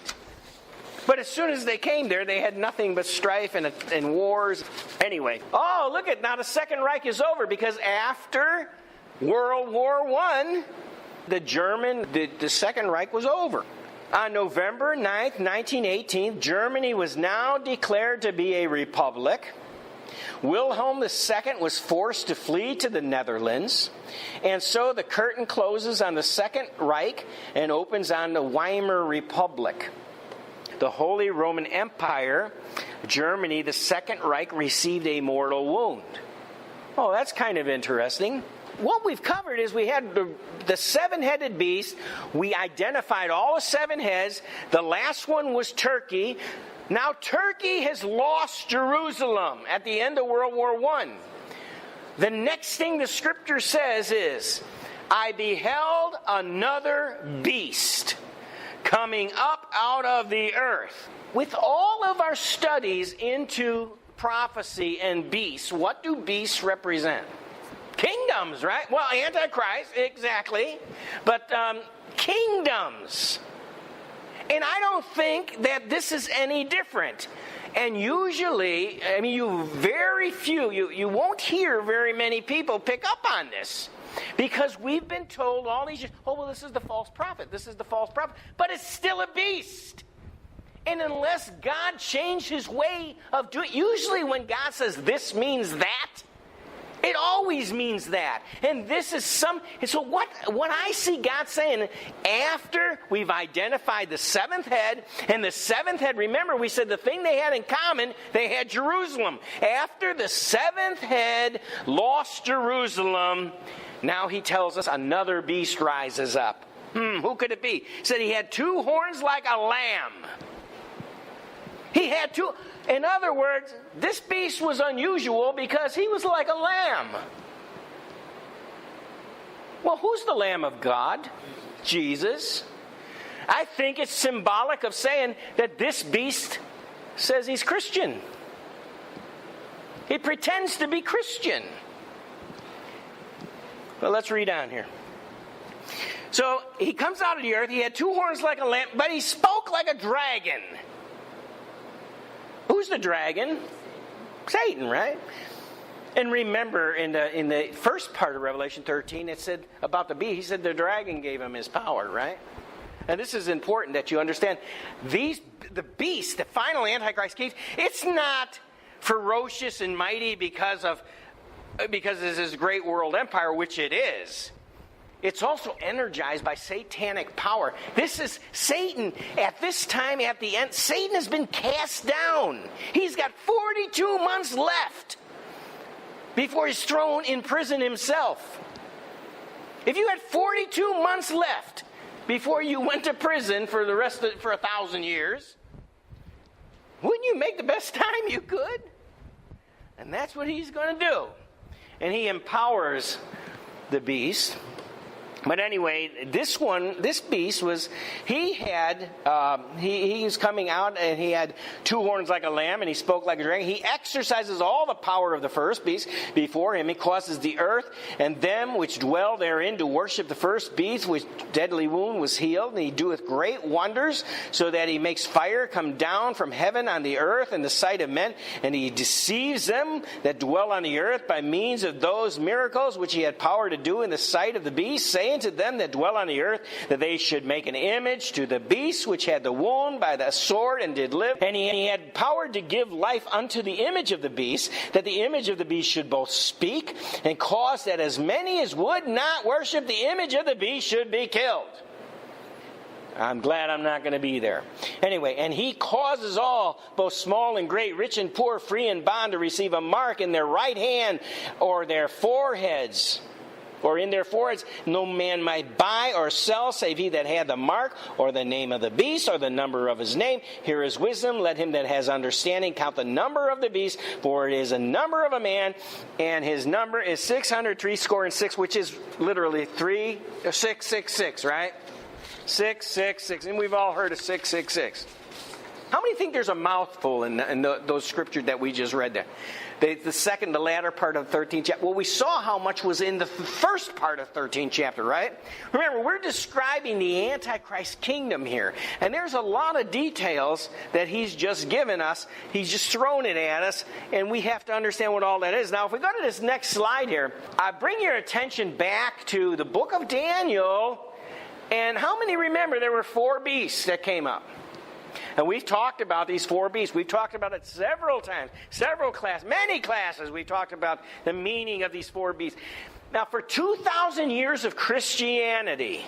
But as soon as they came there, they had nothing but strife and wars. Anyway, look at, now the Second Reich is over, because after World War I, the Second Reich was over. On November 9th, 1918, Germany was now declared to be a republic. Wilhelm II was forced to flee to the Netherlands, and so the curtain closes on the Second Reich and opens on the Weimar Republic. The Holy Roman Empire, Germany, the Second Reich, received a mortal wound. Oh, that's kind of interesting. What we've covered is we had the 7-headed beast. We identified all the 7 heads. The last one was Turkey. Now Turkey has lost Jerusalem at the end of World War I. The next thing the scripture says is, I beheld another beast coming up out of the earth. With all of our studies into prophecy and beasts, what do beasts represent? Kingdoms, right? Well, Antichrist, exactly. But kingdoms. And I don't think that this is any different. And usually, I mean, you won't hear very many people pick up on this. Because we've been told all these years, oh, well, this is the false prophet. This is the false prophet. But it's still a beast. And unless God changed his way of doing it, usually when God says this means that, it always means that. And this is so what I see God saying, after we've identified the seventh head, and the seventh head, remember we said the thing they had in common, they had Jerusalem. After the seventh head lost Jerusalem, now he tells us another beast rises up. Who could it be? He said he had two horns like a lamb. He had two. In other words, this beast was unusual because he was like a lamb. Well, who's the Lamb of God? Jesus. I think it's symbolic of saying that this beast says he's Christian. He pretends to be Christian. Well, let's read on here. So he comes out of the earth. He had two horns like a lamb, but he spoke like a dragon. Who's the dragon? Satan, right? And remember, in the first part of Revelation 13, it said about the beast, he said the dragon gave him his power, right? And this is important that you understand. The beast, the final Antichrist case, it's not ferocious and mighty because it's this great world empire, which it is. It's also energized by satanic power. This is Satan. At this time, at the end, Satan has been cast down. He's got 42 months left before he's thrown in prison himself. If you had 42 months left before you went to prison for 1,000 years, wouldn't you make the best time you could? And that's what he's going to do. And he empowers the beast. But anyway, this beast was, he was coming out and he had two horns like a lamb and he spoke like a dragon. He exercises all the power of the first beast before him. He causes the earth and them which dwell therein to worship the first beast, which deadly wound was healed. And he doeth great wonders, so that he makes fire come down from heaven on the earth in the sight of men. And he deceives them that dwell on the earth by means of those miracles which he had power to do in the sight of the beast, saying to them that dwell on the earth that they should make an image to the beast which had the wound by the sword and did live. And he had power to give life unto the image of the beast, that the image of the beast should both speak and cause that as many as would not worship the image of the beast should be killed. I'm glad I'm not going to be there. Anyway, and he causes all, both small and great, rich and poor, free and bond, to receive a mark in their right hand or their foreheads. Or in their foreheads, no man might buy or sell, save he that had the mark, or the name of the beast, or the number of his name. Here is wisdom. Let him that has understanding count the number of the beast, for it is a number of a man, and his number is 666, which is literally 666, right? 666, and we've all heard of 666. How many think there's a mouthful in those scriptures that we just read there? The latter part of the 13th chapter. Well, we saw how much was in the first part of the 13th chapter, right? Remember, we're describing the Antichrist kingdom here. And there's a lot of details that he's just given us. He's just thrown it at us. And we have to understand what all that is. Now, if we go to this next slide here, I bring your attention back to the book of Daniel. And how many remember there were 4 beasts that came up? And we've talked about these 4 beasts. We've talked about it several times, many classes. We've talked about the meaning of these 4 beasts. Now, for 2,000 years of Christianity,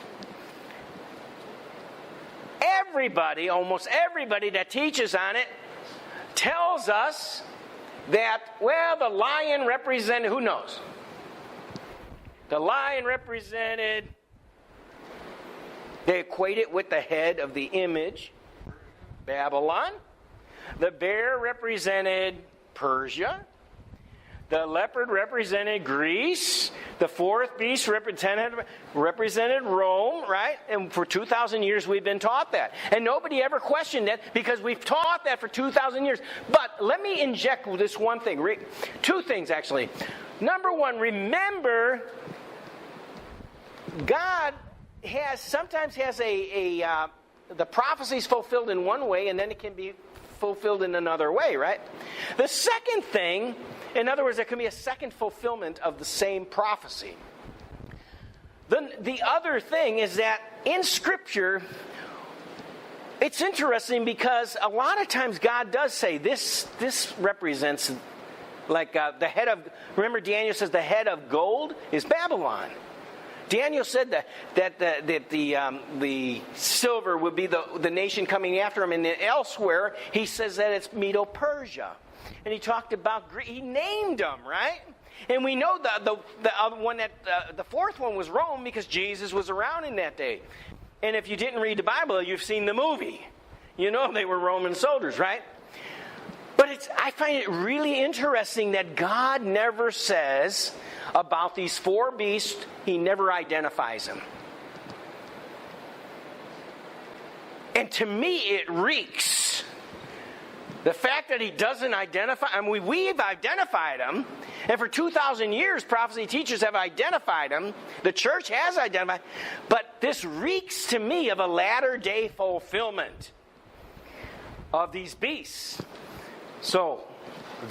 almost everybody that teaches on it, tells us that, well, the lion represented, who knows? The lion represented, they equate it with the head of the image, Babylon. The bear represented Persia. The leopard represented Greece. The 4th beast represented Rome, right? And for 2,000 years we've been taught that. And nobody ever questioned it because we've taught that for 2,000 years. But let me inject this one thing. 2 things, actually. Number 1, remember, God sometimes has the prophecies fulfilled in one way, and then it can be fulfilled in another way, right? The second thing, in other words, there can be a second fulfillment of the same prophecy. The other thing is that in Scripture, it's interesting because a lot of times God does say this represents like the head of, remember Daniel says the head of gold is Babylon. Daniel said that the silver would be the nation coming after him. And then elsewhere, he says that it's Medo-Persia. And he talked about, he named them, right? And we know the other one, the fourth one was Rome because Jesus was around in that day. And if you didn't read the Bible, you've seen the movie. You know they were Roman soldiers, right? But I find it really interesting that God never says about these four beasts, he never identifies them. And to me, it reeks. The fact that he doesn't identify, I mean, we've identified them, and for 2,000 years, prophecy teachers have identified them. The church has identified, but this reeks to me of a latter-day fulfillment of these beasts. So,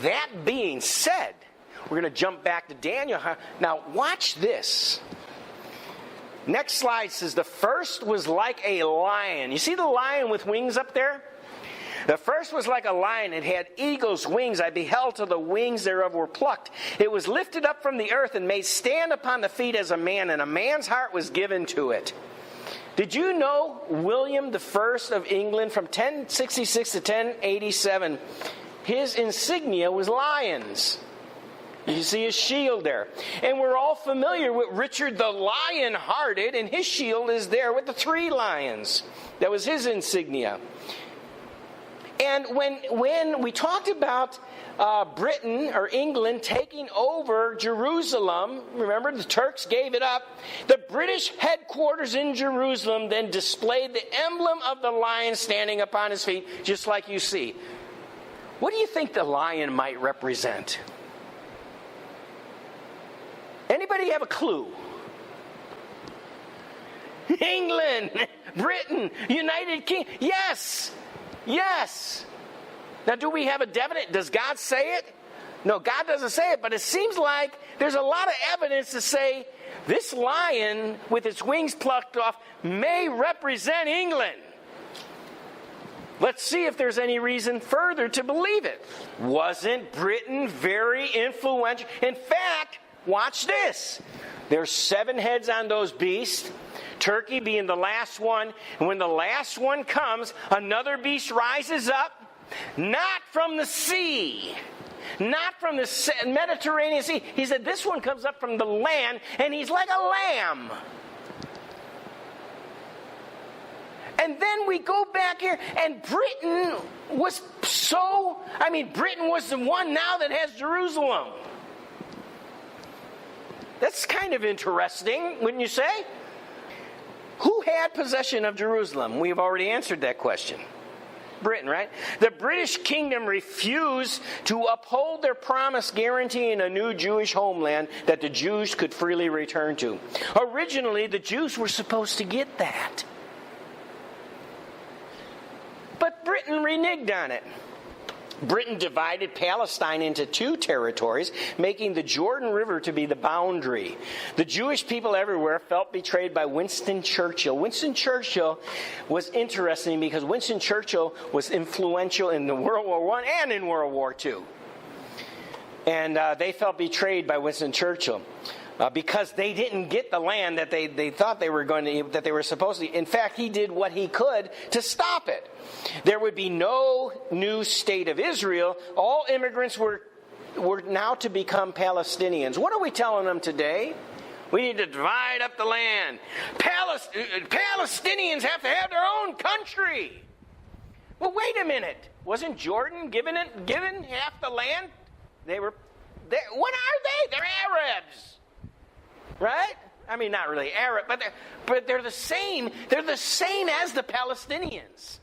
that being said, we're going to jump back to Daniel. Now, watch this. Next slide says, the first was like a lion. You see the lion with wings up there? The first was like a lion. It had eagle's wings. I beheld till the wings thereof were plucked. It was lifted up from the earth and made stand upon the feet as a man, and a man's heart was given to it. Did you know William I of England from 1066 to 1087, his insignia was lions? You see his shield there. And we're all familiar with Richard the Lion-Hearted, and his shield is there with the 3 lions. That was his insignia. And when we talked about Britain or England taking over Jerusalem, remember the Turks gave it up, the British headquarters in Jerusalem then displayed the emblem of the lion standing upon his feet, just like you see. What do you think the lion might represent? Anybody have a clue? England, Britain, United Kingdom. Yes. Yes. Now, do we have a definite? Does God say it? No, God doesn't say it, but it seems like there's a lot of evidence to say this lion with its wings plucked off may represent England. Let's see if there's any reason further to believe it. Wasn't Britain very influential? In fact, watch this. There's 7 heads on those beasts. Turkey being the last one. And when the last one comes, another beast rises up, not from the sea, not from the Mediterranean Sea. He said this one comes up from the land, and he's like a lamb. And then we go back here, and Britain was Britain was the one now that has Jerusalem. That's kind of interesting, wouldn't you say? Who had possession of Jerusalem? We've already answered that question. Britain, right? The British kingdom refused to uphold their promise guaranteeing a new Jewish homeland that the Jews could freely return to. Originally, the Jews were supposed to get that. But Britain reneged on it. Britain divided Palestine into 2 territories, making the Jordan River to be the boundary. The Jewish people everywhere felt betrayed by Winston Churchill. Winston Churchill was interesting because Winston Churchill was influential in the World War I and in World War II. And they felt betrayed by Winston Churchill. Because they didn't get the land that they thought they were supposed to. In fact, he did what he could to stop it. There would be no new state of Israel. All immigrants were now to become Palestinians. What are we telling them today? We need to divide up the land. Palestinians have to have their own country. Well, wait a minute. Wasn't Jordan given half the land? What are they? They're Arabs. Right? I mean, not really Arab, but they're the same. They're the same as the Palestinians.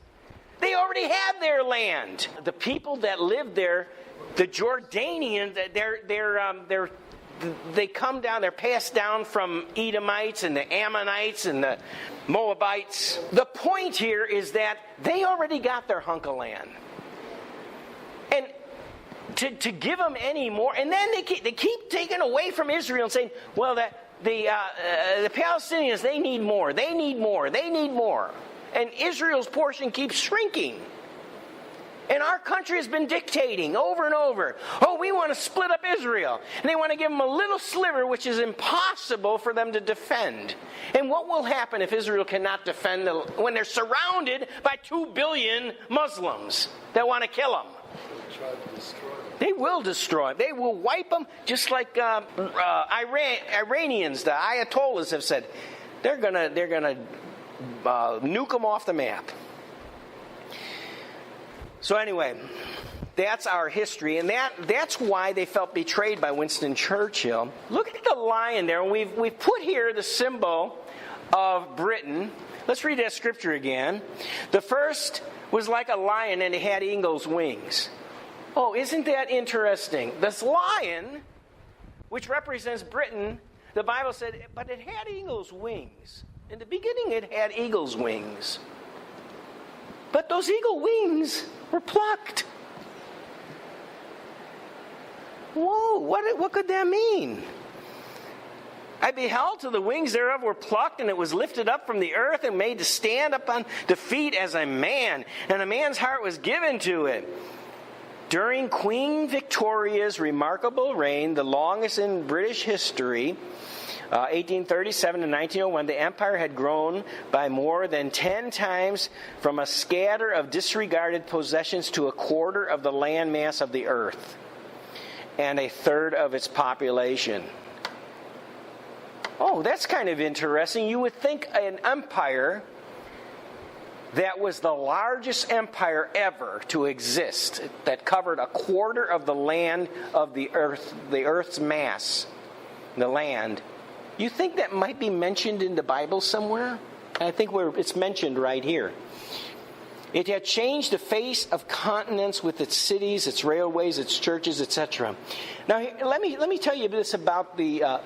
They already have their land. The people that live there, the Jordanians, they come down. They're passed down from Edomites and the Ammonites and the Moabites. The point here is that they already got their hunk of land. to give them any more. And then they keep taking away from Israel and saying, well, the Palestinians, they need more. They need more. They need more. And Israel's portion keeps shrinking. And our country has been dictating over and over, oh, we want to split up Israel. And they want to give them a little sliver, which is impossible for them to defend. And what will happen if Israel cannot defend when they're surrounded by 2 billion Muslims that want to kill them? They will destroy them. They will wipe them, just like Iranians, the Ayatollahs have said. They're gonna nuke them off the map. So anyway, that's our history, and that's why they felt betrayed by Winston Churchill. Look at the lion there. We've put here the symbol of Britain. Let's read that scripture again. The first was like a lion, and it had eagle's wings. Oh, isn't that interesting? This lion, which represents Britain, the Bible said, but it had eagle's wings. In the beginning, it had eagle's wings. But those eagle wings were plucked. Whoa, what could that mean? I beheld till the wings thereof were plucked, and it was lifted up from the earth and made to stand up on the feet as a man, and a man's heart was given to it. During Queen Victoria's remarkable reign, the longest in British history, 1837 to 1901, the empire had grown by more than 10 times from a scatter of disregarded possessions to a quarter of the land mass of the earth and a third of its population. Oh, that's kind of interesting. You would think an empire that was the largest empire ever to exist, that covered a quarter of the land of the earth's mass, the land. You think that might be mentioned in the Bible somewhere? I think it's mentioned right here. It had changed the face of continents with its cities, its railways, its churches, etc. Now, let me tell you this about the.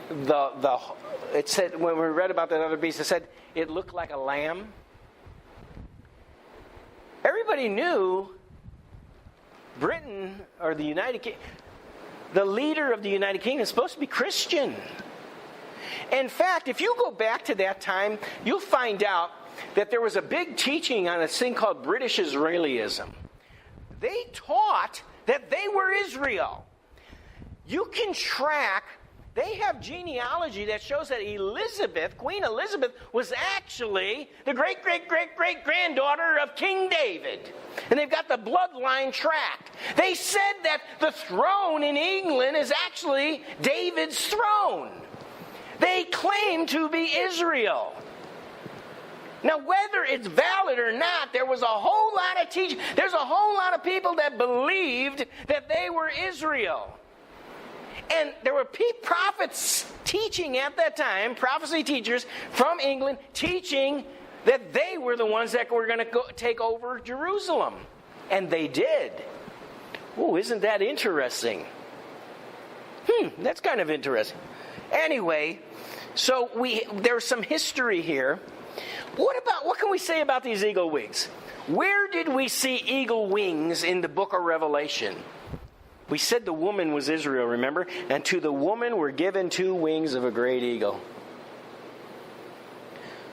It said when we read about that other beast, it said it looked like a lamb. Everybody knew Britain or the United Kingdom. The leader of the United Kingdom is supposed to be Christian. In fact, if you go back to that time, you'll find out that there was a big teaching on a thing called British Israelism. They taught that they were Israel. You can track, they have genealogy that shows that Elizabeth, Queen Elizabeth, was actually the great-great-great-great-granddaughter of King David. And they've got the bloodline tracked. They said that the throne in England is actually David's throne. They claim to be Israel. Now, whether it's valid or not, there was a whole lot of teaching. There's a whole lot of people that believed that they were Israel. And there were prophets teaching at that time, prophecy teachers from England, teaching that they were the ones that were going to take over Jerusalem. And they did. Oh, isn't that interesting? That's kind of interesting. Anyway, so there's some history here. What can we say about these eagle wings? Where did we see eagle wings in the book of Revelation? We said the woman was Israel, remember? And to the woman were given 2 wings of a great eagle.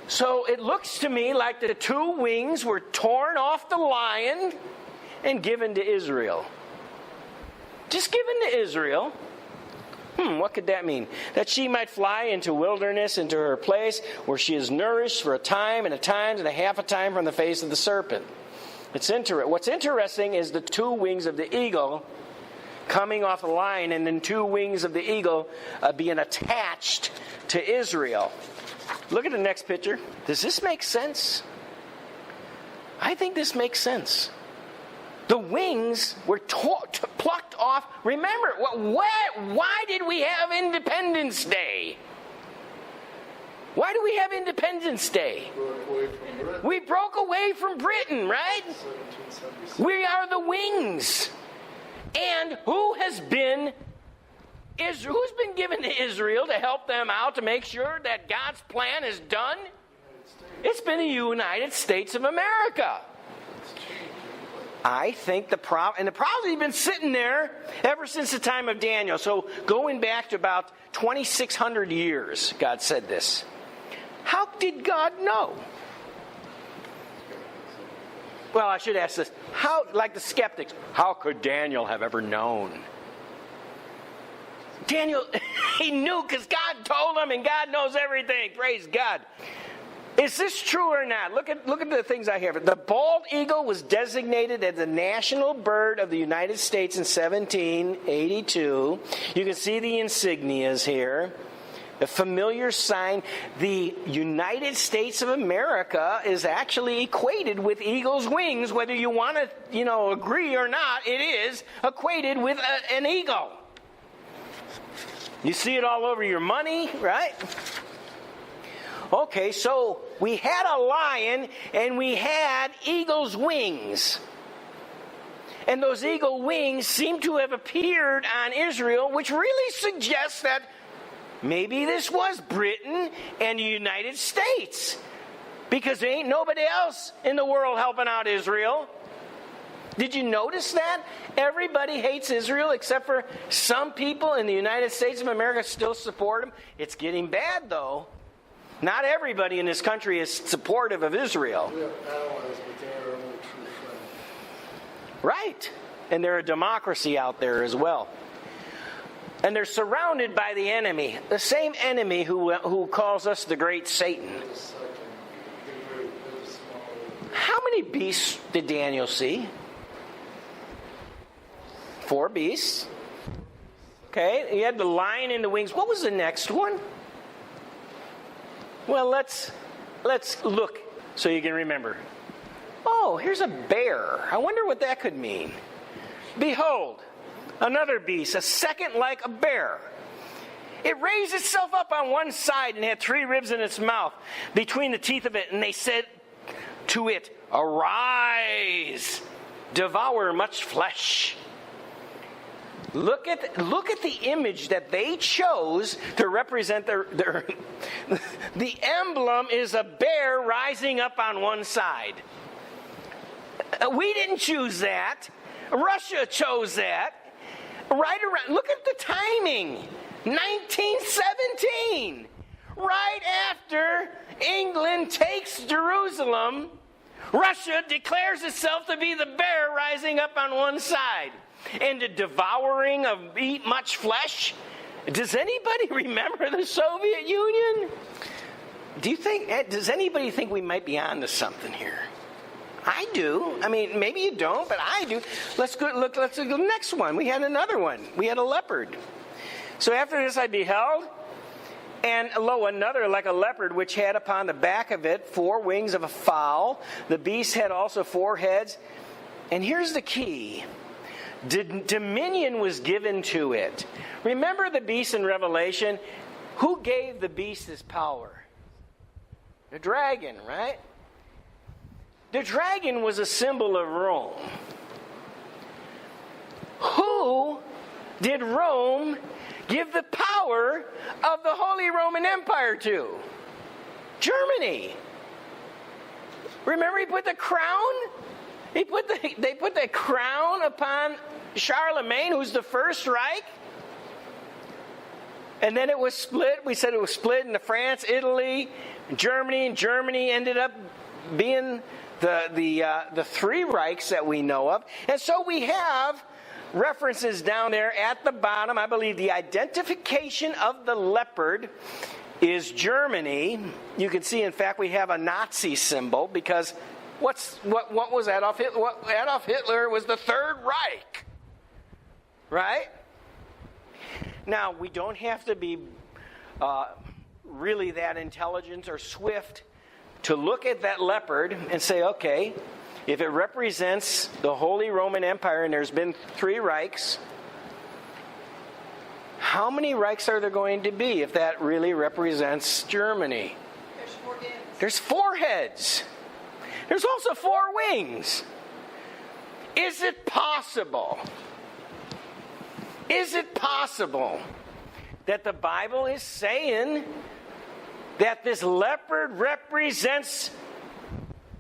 So it looks to me like the 2 wings were torn off the lion and given to Israel. Just given to Israel. What could that mean? That she might fly into wilderness, into her place, where she is nourished for a time and a time and a half a time from the face of the serpent. What's interesting is the 2 wings of the eagle coming off the lion, and then 2 wings of the eagle being attached to Israel. Look at the next picture. Does this make sense? I think this makes sense. The wings were plucked off. Remember, why did we have Independence Day? Why do we have Independence Day? We broke away from Britain, right? We are the wings. And who's been given to Israel to help them out, to make sure that God's plan is done? It's been the United States of America. I think the prophecy's been sitting there ever since the time of Daniel. So going back to about 2,600 years, God said this. How did God know? Well, I should ask this. How, like the skeptics, how could Daniel have ever known? Daniel, he knew because God told him, and God knows everything. Praise God. Is this true or not? Look at the things I have. The bald eagle was designated as the national bird of the United States in 1782. You can see the insignias here. A familiar sign. The United States of America is actually equated with eagle's wings. Whether you want to, agree or not, it is equated with an eagle. You see it all over your money, right? Okay, so we had a lion and we had eagle's wings. And those eagle wings seem to have appeared on Israel, which really suggests that maybe this was Britain and the United States. Because there ain't nobody else in the world helping out Israel. Did you notice that? Everybody hates Israel except for some people in the United States of America still support them. It's getting bad, though. Not everybody in this country is supportive of Israel. We have allies, but they are only true friends. Right. And they're a democracy out there as well. And they're surrounded by the enemy. The same enemy who calls us the great Satan. How many beasts did Daniel see? 4 beasts. Okay, he had the lion in the wings. What was the next one? Well, let's look so you can remember. Oh, here's a bear. I wonder what that could mean. Behold, another beast, a second like a bear. It raised itself up on one side and had 3 ribs in its mouth between the teeth of it. And they said to it, arise, devour much flesh. Look at the image that they chose to represent their the emblem is a bear rising up on one side. We didn't choose that. Russia chose that. Right around, look at the timing. 1917. Right after England takes Jerusalem, Russia declares itself to be the bear rising up on one side. And the devouring of eat much flesh. Does anybody remember the Soviet Union? Does anybody think we might be on to something here? I do. I mean, maybe you don't, but I do. Let's go to the next one. We had another one. We had a leopard. So after this I beheld, and lo, another like a leopard, which had upon the back of it 4 wings of a fowl. The beast had also 4 heads. And here's the key. Dominion was given to it. Remember the beast in Revelation? Who gave the beast his power? The dragon, right? The dragon was a symbol of Rome. Who did Rome give the power of the Holy Roman Empire to? Germany. Remember he put the crown? They put the crown upon Charlemagne, who's the First Reich. And then it was split. We said it was split into France, Italy, Germany. And Germany ended up being the 3 Reichs that we know of. And so we have references down there at the bottom. I believe the identification of the leopard is Germany. You can see, in fact, we have a Nazi symbol because what was Adolf Hitler? Adolf Hitler was the Third Reich, right? Now, we don't have to be really that intelligent or swift to look at that leopard and say, okay, if it represents the Holy Roman Empire and there's been 3 Reichs, how many Reichs are there going to be if that really represents Germany? There's 4 heads. There's 4 heads. There's also 4 wings. Is it possible? Is it possible that the Bible is saying that this leopard represents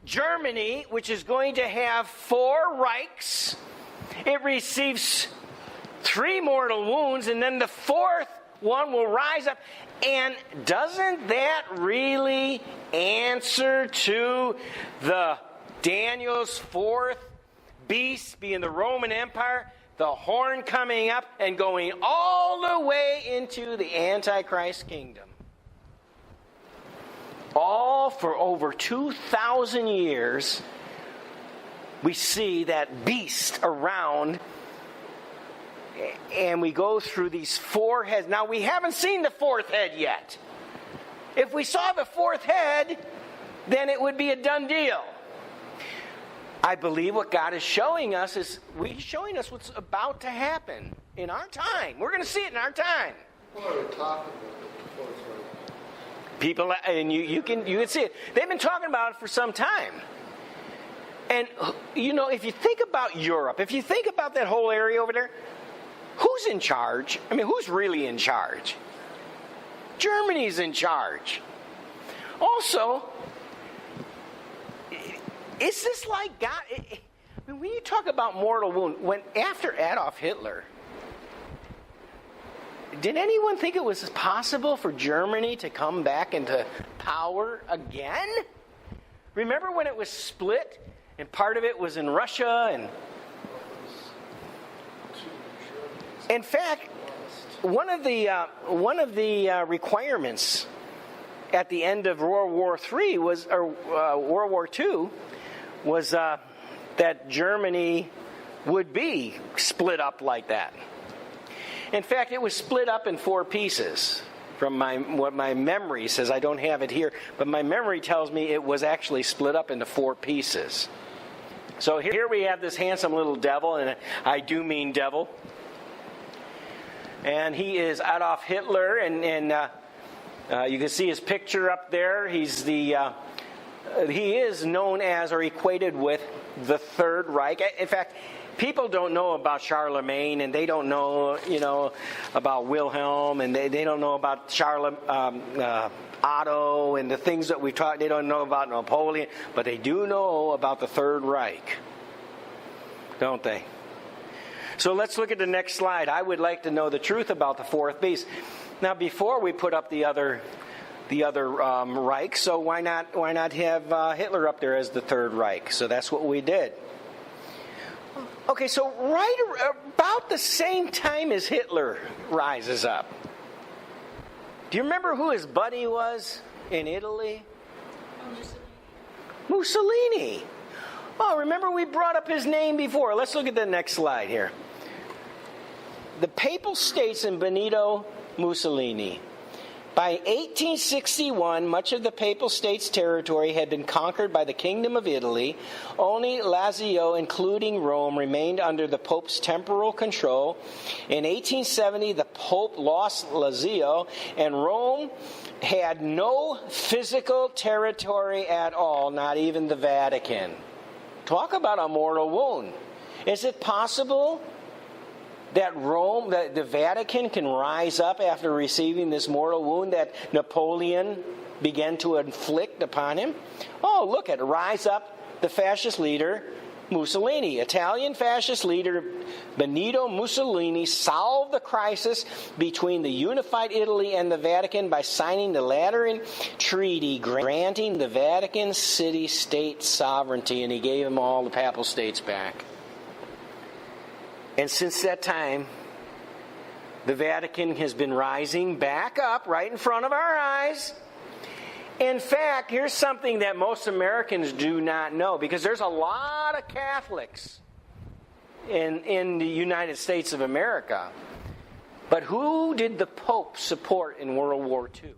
Germany, which is going to have 4 Reichs, it receives 3 mortal wounds, and then the 4th one will rise up. And doesn't that really answer to the Daniel's 4th beast being the Roman Empire, the horn coming up and going all the way into the Antichrist kingdom? All for over 2,000 years, we see that beast around, and we go through these 4 heads. Now, we haven't seen the 4th head yet. If we saw the 4th head, then it would be a done deal. I believe what God is showing us is He's showing us what's about to happen in our time. We're going to see it in our time. What are we talking about? The fourth Reich? People, and you can see it. They've been talking about it for some time. And, if you think about Europe, if you think about that whole area over there, who's in charge? I mean, who's really in charge? Germany's in charge. Also, is this like God? I mean, when you talk about mortal wound, after Adolf Hitler, did anyone think it was possible for Germany to come back into power again? Remember when it was split and part of it was in Russia? And in fact, one of the requirements at the end of World War III World War II was that Germany would be split up like that. In fact, it was split up in 4 pieces. From what my memory says, I don't have it here, but my memory tells me it was actually split up into 4 pieces. So here we have this handsome little devil, and I do mean devil. And he is Adolf Hitler, and you can see his picture up there. He is known as or equated with the Third Reich. In fact, people don't know about Charlemagne, and they don't know, about Wilhelm, and they don't know about Otto and the things that we've taught. They don't know about Napoleon, but they do know about the Third Reich, don't they? So let's look at the next slide. I would like to know the truth about the 4th beast. Now, before we put up the other Reich, so why not have Hitler up there as the Third Reich? So that's what we did. Okay, so right about the same time as Hitler rises up, do you remember who his buddy was in Italy? Mussolini. Oh, remember we brought up his name before. Let's look at the next slide here. The Papal States and Benito Mussolini. By 1861, much of the Papal States territory had been conquered by the Kingdom of Italy. Only Lazio, including Rome, remained under the Pope's temporal control. In 1870, the Pope lost Lazio, and Rome had no physical territory at all, not even the Vatican. Talk about a mortal wound. Is it possible that Rome, that the Vatican can rise up after receiving this mortal wound that Napoleon began to inflict upon him? Oh, look at it. Rise up the fascist leader, Mussolini. Italian fascist leader Benito Mussolini solved the crisis between the unified Italy and the Vatican by signing the Lateran Treaty, granting the Vatican city-state sovereignty, and he gave them all the Papal States back. And since that time, the Vatican has been rising back up right in front of our eyes. In fact, here's something that most Americans do not know, because there's a lot of Catholics in the United States of America. But who did the Pope support in World War II?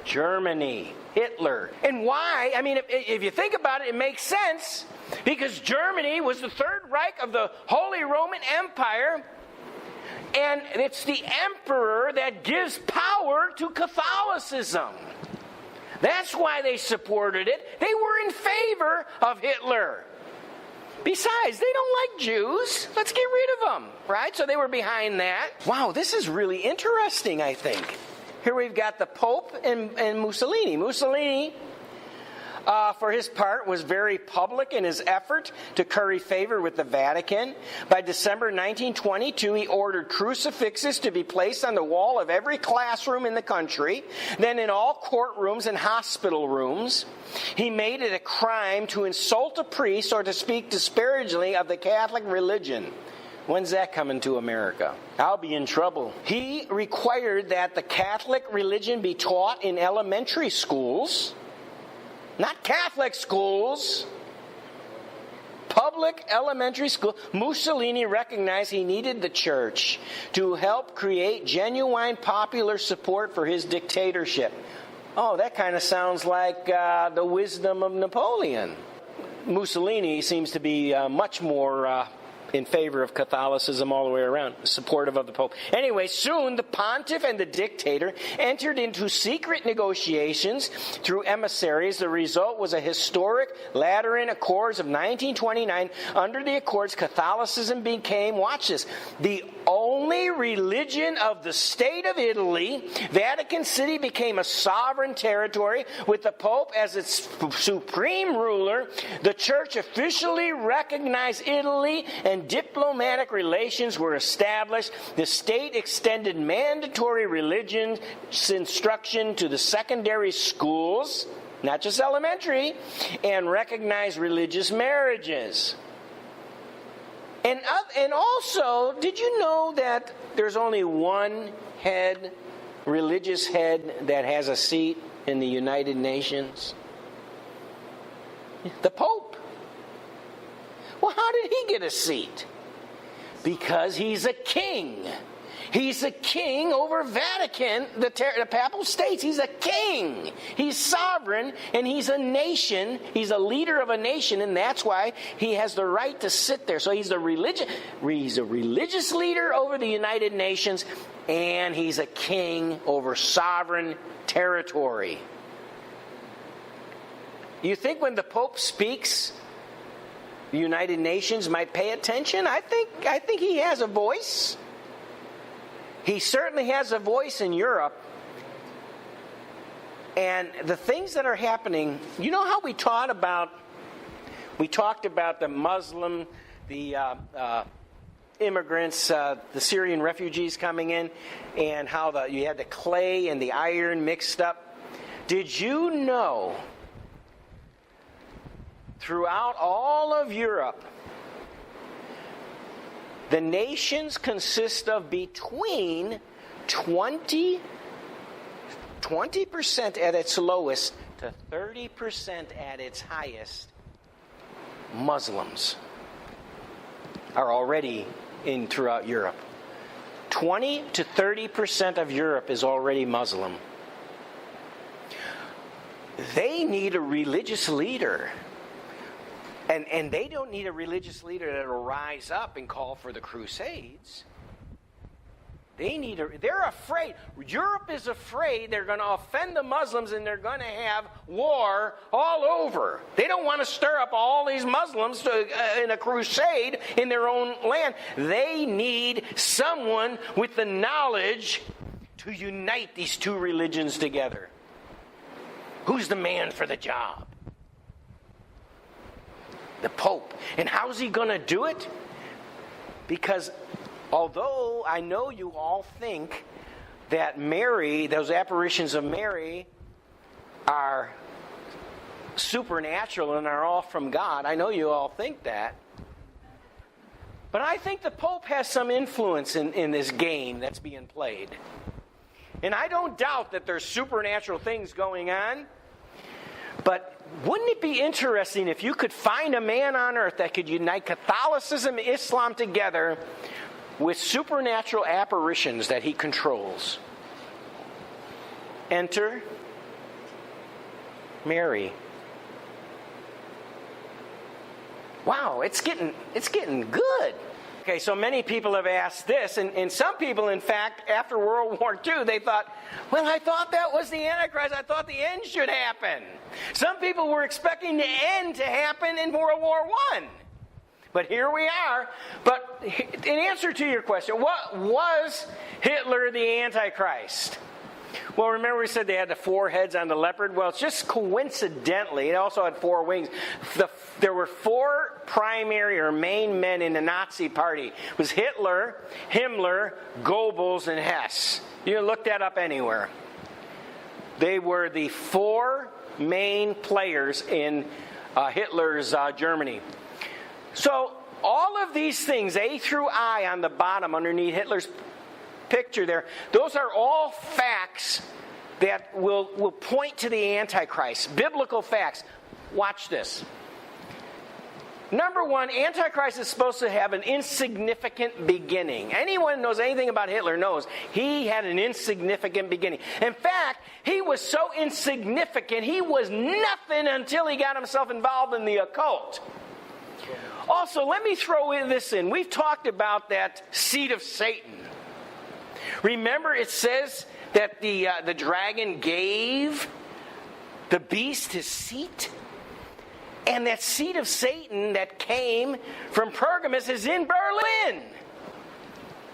Germany, Hitler. And why? I mean, if you think about it, it makes sense. Because Germany was the Third Reich of the Holy Roman Empire. And it's the emperor that gives power to Catholicism. That's why they supported it. They were in favor of Hitler. Besides, they don't like Jews. Let's get rid of them, right? So they were behind that. Wow, this is really interesting, I think. Here we've got the Pope and Mussolini. Mussolini for his part, was very public in his effort to curry favor with the Vatican. By December 1922, he ordered crucifixes to be placed on the wall of every classroom in the country, then in all courtrooms and hospital rooms. He made it a crime to insult a priest or to speak disparagingly of the Catholic religion. When's that coming to America? I'll be in trouble. He required that the Catholic religion be taught in elementary schools. Not Catholic schools. Public elementary school. Mussolini recognized he needed the church to help create genuine popular support for his dictatorship. Oh, that kind of sounds like the wisdom of Napoleon. Mussolini seems to be much more in favor of Catholicism all the way around, supportive of the Pope. Anyway, soon the pontiff and the dictator entered into secret negotiations through emissaries. The result was a historic Lateran Accords of 1929. Under the Accords, Catholicism became, watch this, the only religion of the state of Italy. Vatican City became a sovereign territory with the Pope as its supreme ruler. The church officially recognized Italy and diplomatic relations were established. The state extended mandatory religion instruction to the secondary schools, not just elementary, and recognized religious marriages. And also, did you know that there's only one religious head that has a seat in the United Nations? The Pope. Well, how did he get a seat? Because he's a king. He's a king over Vatican, the Papal States. He's a king. He's sovereign, and he's a nation. He's a leader of a nation, and that's why he has the right to sit there. So he's a religious leader over the United Nations, and he's a king over sovereign territory. You think when the Pope speaks, the United Nations might pay attention? I think he has a voice. He certainly has a voice in Europe. And the things that are happening, you know how we talked about the Muslim, the immigrants, the Syrian refugees coming in, and how you had the clay and the iron mixed up. Did you know throughout all of Europe, the nations consist of between 20% at its lowest to 30% at its highest. Muslims are already in throughout Europe. 20 to 30% of Europe is already Muslim. They need a religious leader. And they don't need a religious leader that will rise up and call for the Crusades. They're afraid. Europe is afraid they're going to offend the Muslims and they're going to have war all over. They don't want to stir up all these Muslims in a crusade in their own land. They need someone with the knowledge to unite these two religions together. Who's the man for the job? The Pope. And how's he going to do it? Because although I know you all think that Mary, those apparitions of Mary, are supernatural and are all from God, I know you all think that. But I think the Pope has some influence in this game that's being played. And I don't doubt that there's supernatural things going on. But wouldn't it be interesting if you could find a man on earth that could unite Catholicism and Islam together with supernatural apparitions that he controls? Enter Mary. Wow, it's getting good. Okay, so many people have asked this, and some people, in fact, after World War II, they thought, well, I thought that was the Antichrist. I thought the end should happen. Some people were expecting the end to happen in World War I. But here we are. But in answer to your question, what was Hitler the Antichrist? Well, remember we said they had the 4 heads on the leopard? Well, it's just coincidentally, it also had 4 wings. There were 4 primary or main men in the Nazi party. It was Hitler, Himmler, Goebbels, and Hess. You can look that up anywhere. They were the 4 main players in Hitler's Germany. So all of these things, A through I on the bottom underneath Hitler's picture there, those are all facts that will point to the Antichrist. Biblical facts. Watch this. Number 1, Antichrist is supposed to have an insignificant beginning. Anyone who knows anything about Hitler knows he had an insignificant beginning. In fact, he was so insignificant, he was nothing until he got himself involved in the occult. Also, let me throw this in. We've talked about that seed of Satan. Remember, it says that the dragon gave the beast his seat? And that seed of Satan that came from Pergamos is in Berlin.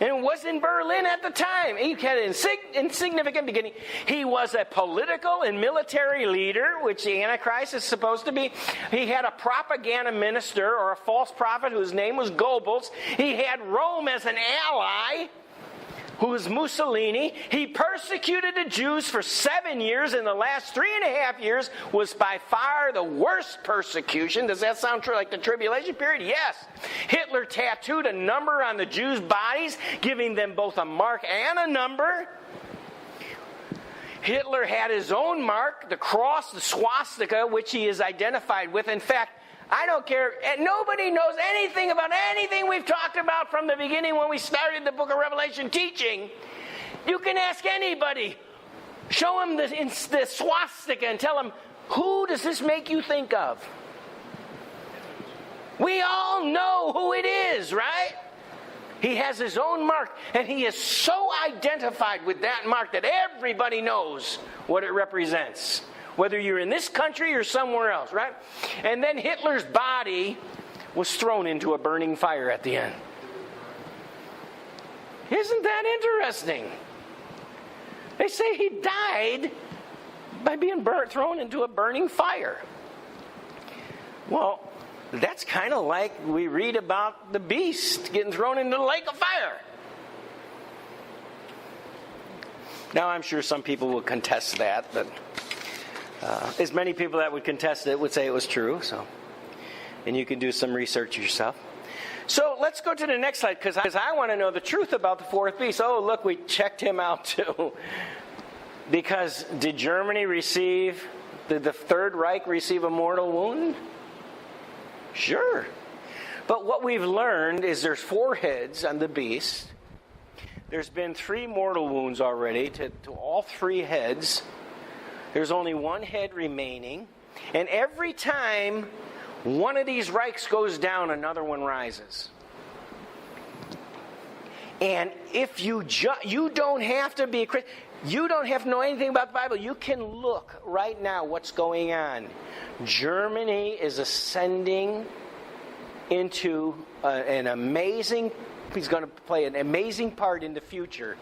And it was in Berlin at the time. He had an insignificant beginning. He was a political and military leader, which the Antichrist is supposed to be. He had a propaganda minister or a false prophet whose name was Goebbels. He had Rome as an ally, who was Mussolini. He persecuted the Jews for 7 years, and the last 3.5 years was by far the worst persecution. Does that sound true, like the tribulation period? Yes. Hitler tattooed a number on the Jews' bodies, giving them both a mark and a number. Hitler had his own mark, the cross, the swastika, which he is identified with. In fact, I don't care. Nobody knows anything about anything we've talked about from the beginning when we started the book of Revelation teaching. You can ask anybody. Show them the swastika and tell them, who does this make you think of? We all know who it is, right? He has his own mark, and he is so identified with that mark that everybody knows what it represents. Whether you're in this country or somewhere else, right? And then Hitler's body was thrown into a burning fire at the end. Isn't that interesting? They say he died by being thrown into a burning fire. Well, that's kind of like we read about the beast getting thrown into the lake of fire. Now, I'm sure some people will contest that, but as many people that would contest it would say it was true. So, and you can do some research yourself. So let's go to the next slide, because I want to know the truth about the 4th beast. Oh, look, we checked him out too. Because did Germany did the Third Reich receive a mortal wound? Sure. But what we've learned is there's 4 heads on the beast. There's been 3 mortal wounds already to all 3 heads. There's only 1 head remaining. And every time one of these Reichs goes down, another one rises. And if you don't have to be a Christian, you don't have to know anything about the Bible. You can look right now what's going on. Germany is ascending into an amazing, he's going to play an amazing part in the future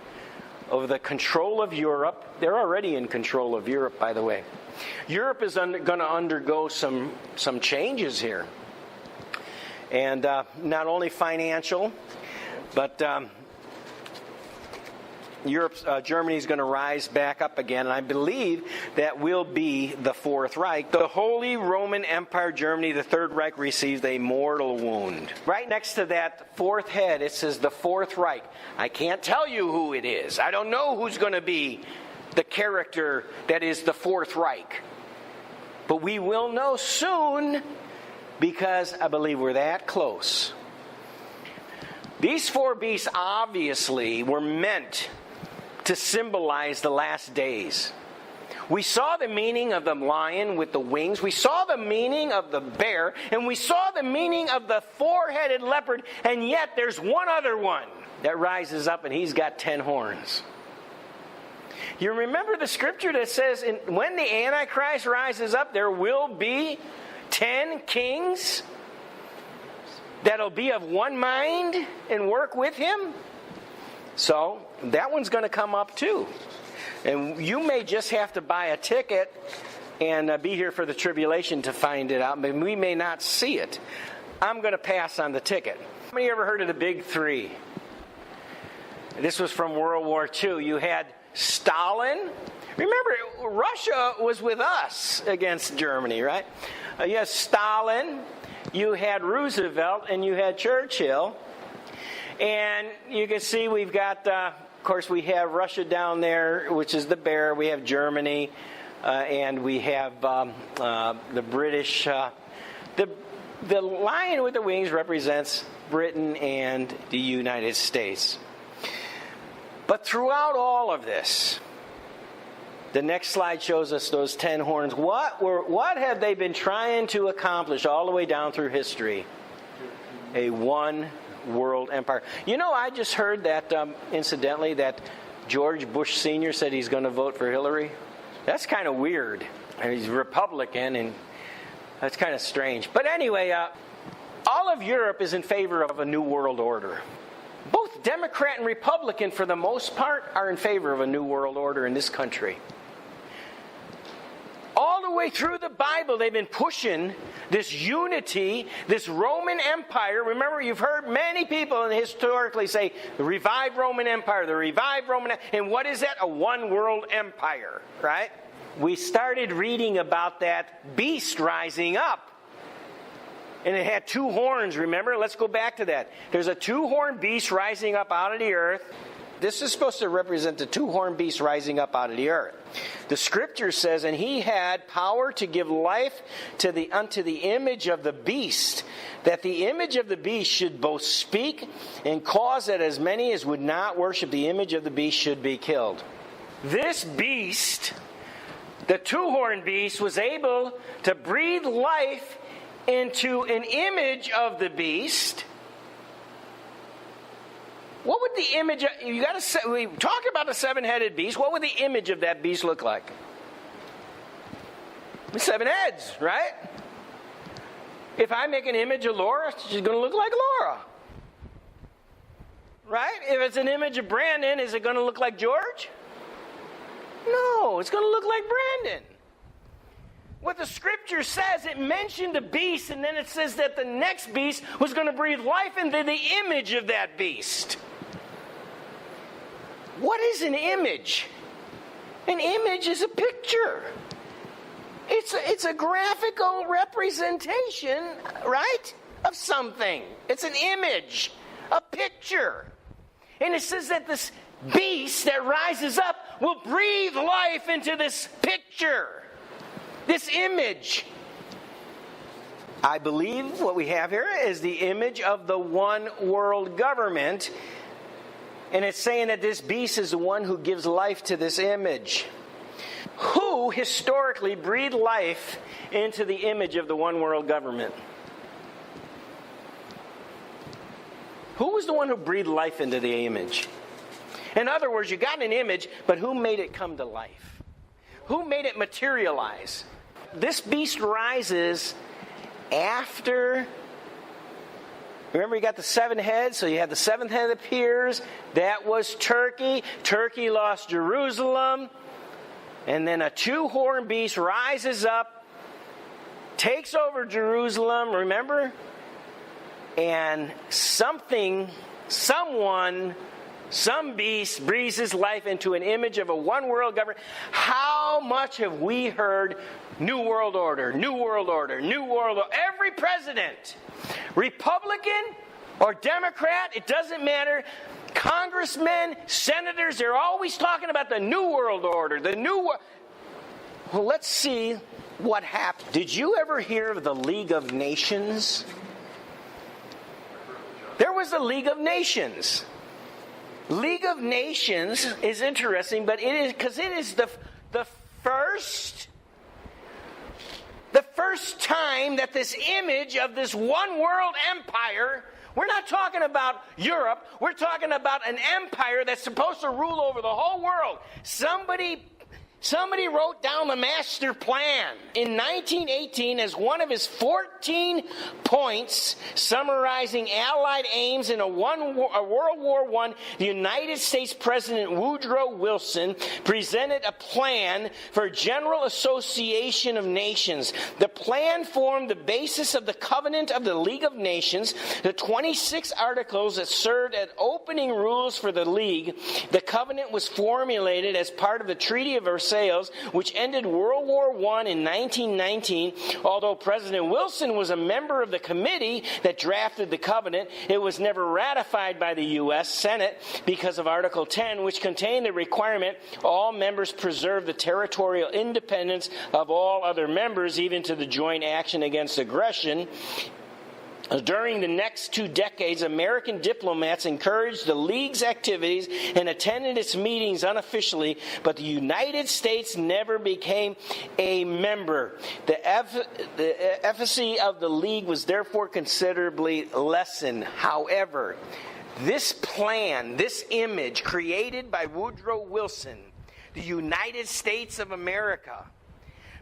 of the control of Europe. They're already in control of Europe, by the way. Europe is going to undergo some changes here. And not only financial, but Germany is going to rise back up again. And I believe that will be the 4th Reich. The Holy Roman Empire, Germany, the Third Reich, receives a mortal wound. Right next to that 4th head, it says the 4th Reich. I can't tell you who it is. I don't know who's going to be the character that is the 4th Reich. But we will know soon, because I believe we're that close. These 4 beasts obviously were meant to symbolize the last days. We saw the meaning of the lion with the wings. We saw the meaning of the bear. And we saw the meaning of the 4-headed leopard. And yet there's one other one that rises up, and he's got 10 horns. You remember the scripture that says when the Antichrist rises up, there will be 10 kings that'll be of one mind and work with him? So that one's going to come up too. And you may just have to buy a ticket and be here for the tribulation to find it out, but we may not see it. I'm going to pass on the ticket. How many ever heard of the Big Three? This was from World War II. You had Stalin. Remember, Russia was with us against Germany, right? You had Stalin, you had Roosevelt, and you had Churchill. And you can see we've got, of course, we have Russia down there, which is the bear. We have Germany, and we have the British. The lion with the wings represents Britain and the United States. But throughout all of this, the next slide shows us those 10 horns. What have they been trying to accomplish all the way down through history? A one world empire. You know, I just heard that, incidentally, that George Bush Sr. said he's going to vote for Hillary. That's kind of weird. And he's Republican, and that's kind of strange. But anyway, all of Europe is in favor of a new world order. Both Democrat and Republican, for the most part, are in favor of a new world order in this country. All the way through the Bible, they've been pushing this unity, this Roman Empire. Remember, you've heard many people historically say, the revived Roman Empire, the revived Roman Empire. And what is that? A one world empire, right? We started reading about that beast rising up. And it had 2 horns, remember? Let's go back to that. There's a 2-horned beast rising up out of the earth. This is supposed to represent the 2-horned beast rising up out of the earth. The scripture says, and he had power to give life unto the image of the beast, that the image of the beast should both speak and cause that as many as would not worship the image of the beast should be killed. This beast, the 2-horned beast, was able to breathe life into an image of the beast. What would the image of, we talk about a 7-headed beast. What would the image of that beast look like? 7 heads, right? If I make an image of Laura, she's going to look like Laura. Right? If it's an image of Brandon, is it going to look like George? No, it's going to look like Brandon. What the scripture says, it mentioned a beast, and then it says that the next beast was going to breathe life into the image of that beast. What is an image? An image is a picture. It's a graphical representation, right, of something. It's an image, a picture. And it says that this beast that rises up will breathe life into this picture. This image. I believe what we have here is the image of the one world government. And it's saying that this beast is the one who gives life to this image. Who historically breathed life into the image of the one world government? Who was the one who breathed life into the image? In other words, you got an image, but who made it come to life? Who made it materialize? This beast rises after, remember you got the 7 heads, so you have the 7th head appears. That was Turkey. Turkey lost Jerusalem. And then a 2-horned beast rises up, takes over Jerusalem, remember? And some beast breathes his life into an image of a one world government. How much have we heard New World Order, New World Order, New World Order? Every president, Republican or Democrat, it doesn't matter. Congressmen, senators, they're always talking about the New World Order, the new world. Well, let's see what happened. Did you ever hear of the League of Nations? There was the League of Nations. League of Nations is interesting, but it is because it is the first time that this image of this one world empire, we're not talking about Europe, we're talking about an empire that's supposed to rule over the whole world. Somebody Somebody wrote down the master plan in 1918 as one of his 14 points summarizing Allied aims in a World War I. The United States President Woodrow Wilson presented a plan for General Association of Nations. The plan formed the basis of the Covenant of the League of Nations, the 26 articles that served as opening rules for the League. The covenant was formulated as part of the Treaty of Versailles, which ended World War I in 1919. Although President Wilson was a member of the committee that drafted the covenant, it was never ratified by the U.S. Senate because of Article 10, which contained the requirement all members preserve the territorial independence of all other members, even to the joint action against aggression. During the next 2 decades, American diplomats encouraged the League's activities and attended its meetings unofficially, but the United States never became a member. The efficacy of the League was therefore considerably lessened. However, this plan, this image created by Woodrow Wilson, the United States of America,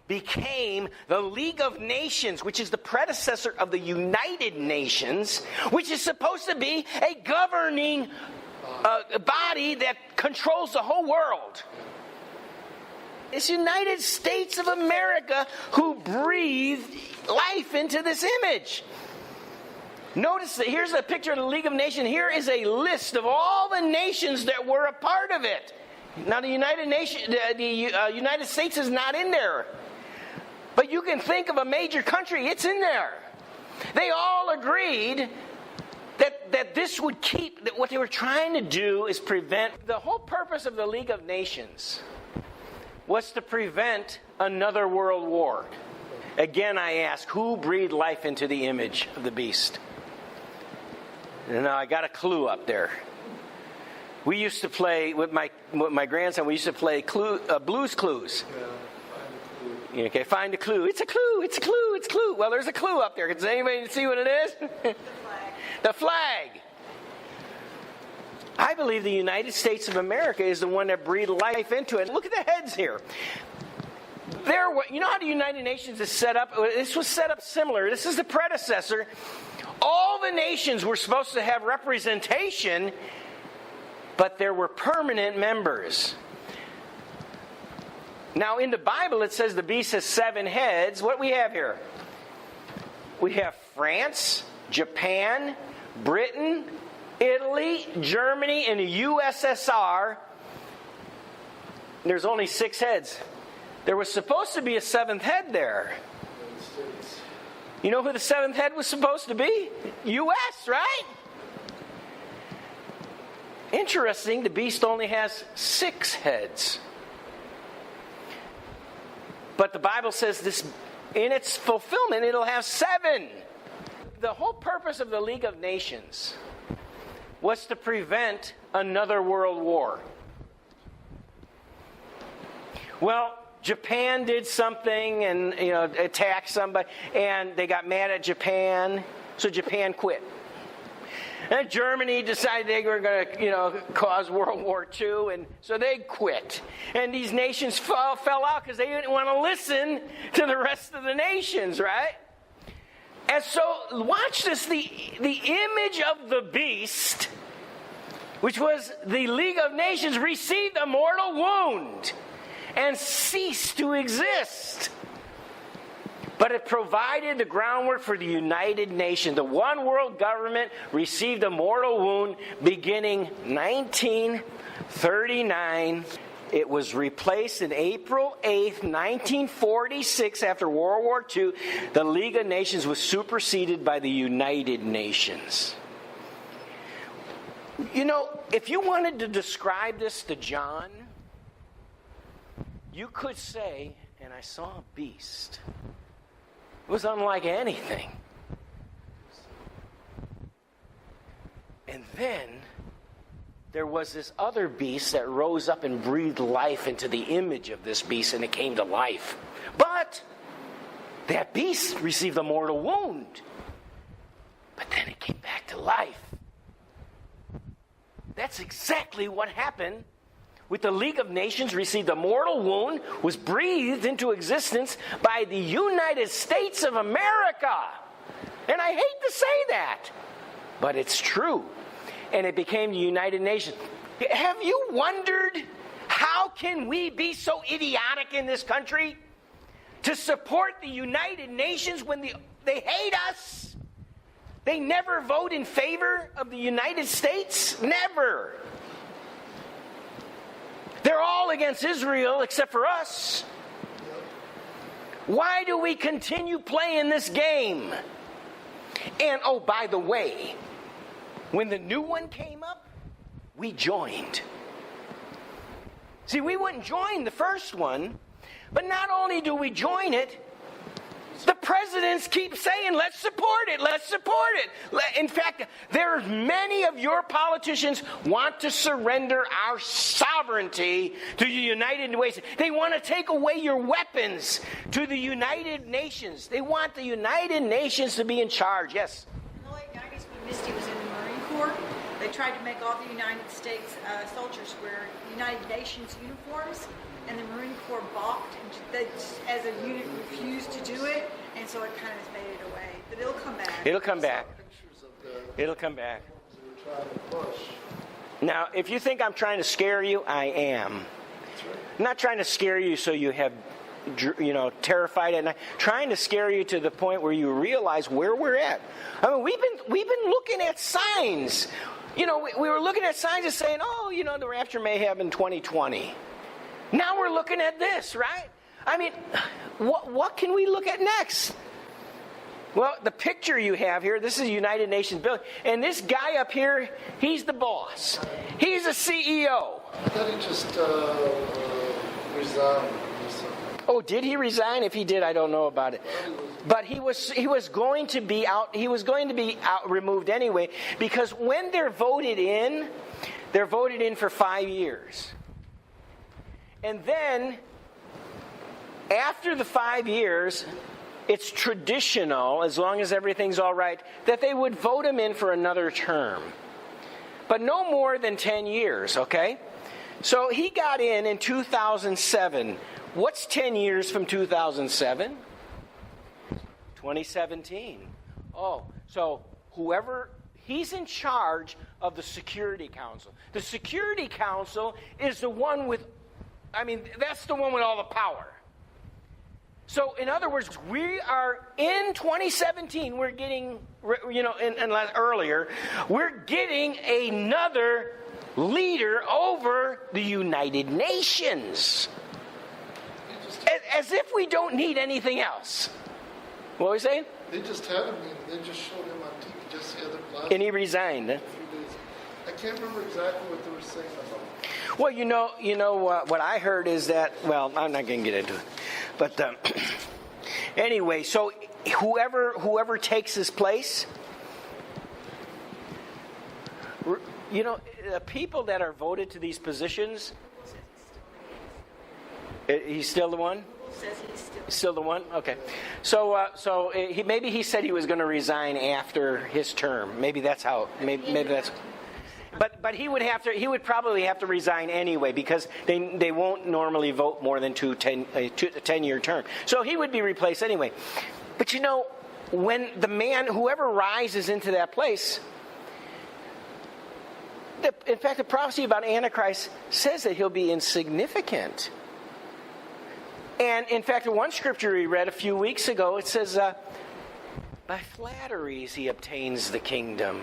became the League of Nations, which is the predecessor of the United Nations, which is supposed to be a governing body that controls the whole world. It's the United States of America who breathed life into this image. Notice that here's a picture of the League of Nations. Here is a list of all the nations that were a part of it. Now, the United States is not in there. But you can think of a major country, it's in there. They all agreed that this would keep, that what they were trying to do is prevent, the whole purpose of the League of Nations was to prevent another world war. Again, I ask, who breathed life into the image of the beast? And I got a clue up there. We used to play, with my grandson, we used to play Blue's Clues. Okay, find a clue. It's a clue, it's a clue, it's a clue. Well, there's a clue up there. Does anybody see what it is? The flag. The flag. I believe the United States of America is the one that breathed life into it. Look at the heads here. You know how the United Nations is set up? This was set up similar. This is the predecessor. All the nations were supposed to have representation, but there were permanent members. Now, in the Bible, it says the beast has 7 heads. What do we have here? We have France, Japan, Britain, Italy, Germany, and the USSR. There's only 6 heads. There was supposed to be a 7th head there. You know who the 7th head was supposed to be? U.S., right? Interesting, the beast only has 6 heads. But the Bible says this, in its fulfillment, it'll have 7. The whole purpose of the League of Nations was to prevent another world war. Well, Japan did something and attacked somebody, and they got mad at Japan, so Japan quit. And Germany decided they were going to, cause World War II, and so they quit. And these nations fell out because they didn't want to listen to the rest of the nations, right? And so, watch this. The image of the beast, which was the League of Nations, received a mortal wound and ceased to exist. But it provided the groundwork for the United Nations. The one world government received a mortal wound beginning 1939. It was replaced in April 8th, 1946, after World War II. The League of Nations was superseded by the United Nations. If you wanted to describe this to John, you could say, and I saw a beast. It was unlike anything. And then there was this other beast that rose up and breathed life into the image of this beast, and it came to life. But that beast received a mortal wound. But then it came back to life. That's exactly what happened with the League of Nations received a mortal wound, was breathed into existence by the United States of America. And I hate to say that, but it's true. And it became the United Nations. Have you wondered, how can we be so idiotic in this country to support the United Nations when they hate us? They never vote in favor of the United States. Never. They're all against Israel except for us. Why do we continue playing this game? And, oh, by the way, when the new one came up, we joined. See, we wouldn't join the first one, but not only do we join it, the presidents keep saying, let's support it, let's support it. In fact, there's many of your politicians want to surrender our sovereignty to the United Nations. They want to take away your weapons to the United Nations. They want the United Nations to be in charge. Yes? In the late 90s, when Misty was in the Marine Corps, they tried to make all the United States soldiers wear United Nations uniforms, and the Marine Corps balked, and they, as a unit, refused to do it, and so it kind of faded away. But it'll come back. It'll come back. Pictures of the It'll come back. ones they were trying to push. Now, if you think I'm trying to scare you, I am. That's right. I'm not trying to scare you so you have, terrified at night. Trying to scare you to the point where you realize where we're at. I mean, we've been looking at signs. We were looking at signs and saying, the rapture may happen in 2020. Now we're looking at this, right? I mean, what can we look at next? Well, the picture you have here, this is United Nations building. And this guy up here, he's the boss. He's a CEO. I thought he just resigned or something. Oh, did he resign? If he did, I don't know about it. But he was going to be out. He was going to be removed anyway, because when they're voted in for 5 years. And then, after the 5 years, it's traditional, as long as everything's all right, that they would vote him in for another term. But no more than 10 years, okay? So he got in 2007. What's 10 years from 2007? 2017. Oh, so he's in charge of the Security Council. The Security Council is the one that's the one with all the power. So, in other words, we are in 2017, we're getting, earlier, we're getting another leader over the United Nations. As if we don't need anything else. What were we saying? They just had him, they just showed him on TV just the other last And he resigned. few days. I can't remember exactly what they were saying about him. Well, what I heard is that, well, I'm not going to get into it. But anyway, so whoever takes his place, the people that are voted to these positions, he's still the one? Says he's Still the one? Okay. So maybe he said he was going to resign after his term. Maybe that's how. Maybe that's. But he would probably have to resign anyway, because they won't normally vote more than a 10-year term. So he would be replaced anyway. But when whoever rises into that place, in fact, the prophecy about Antichrist says that he'll be insignificant. And in fact, in one scripture we read a few weeks ago, it says, by flatteries he obtains the kingdom.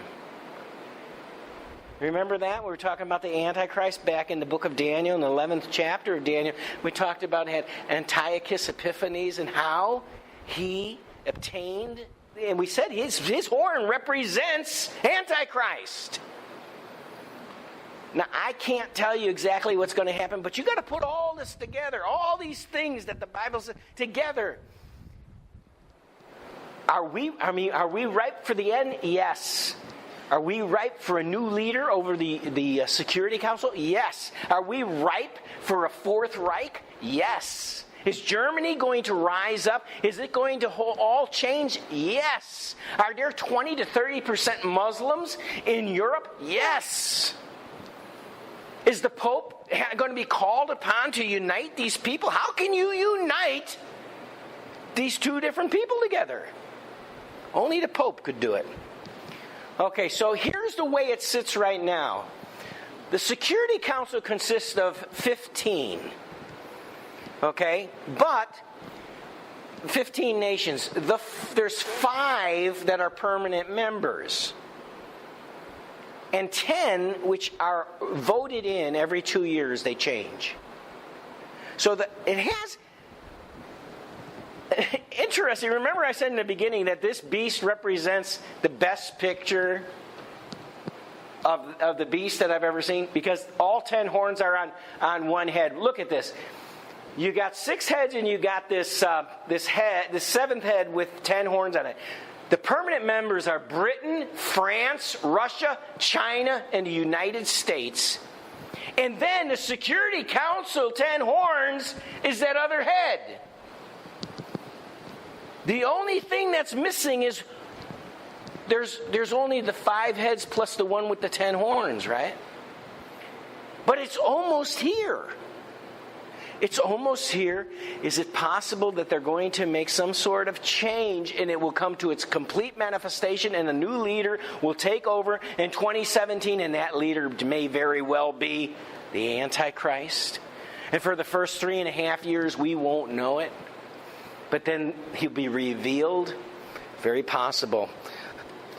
Remember that? We were talking about the Antichrist back in the book of Daniel, in the 11th chapter of Daniel. We talked about Antiochus Epiphanes and how he obtained, and we said his horn represents Antichrist. Now, I can't tell you exactly what's going to happen, but you got to put all this together, all these things that the Bible says together. Are we ripe for the end? Yes. Are we ripe for a new leader over the Security Council? Yes. Are we ripe for a Fourth Reich? Yes. Is Germany going to rise up? Is it going to all change? Yes. Are there 20 to 30% Muslims in Europe? Yes. Is the Pope going to be called upon to unite these people? How can you unite these two different people together? Only the Pope could do it. Okay, so here's the way it sits right now. The Security Council consists of 15. Okay, but 15 nations. There's 5 that are permanent members. And 10 which are voted in every 2 years, they change. So it has... Interesting. Remember I said in the beginning that this beast represents the best picture of the beast that I've ever seen? Because all 10 horns are on one head. Look at this. You got 6 heads and you got this seventh head with 10 horns on it. The permanent members are Britain, France, Russia, China, and the United States. And then the Security Council, 10 horns, is that other head. The only thing that's missing is there's only the 5 heads plus the one with the 10 horns, right? But it's almost here. It's almost here. Is it possible that they're going to make some sort of change and it will come to its complete manifestation and a new leader will take over in 2017, and that leader may very well be the Antichrist? And for the first 3.5 years, we won't know it. But then he'll be revealed. Very possible.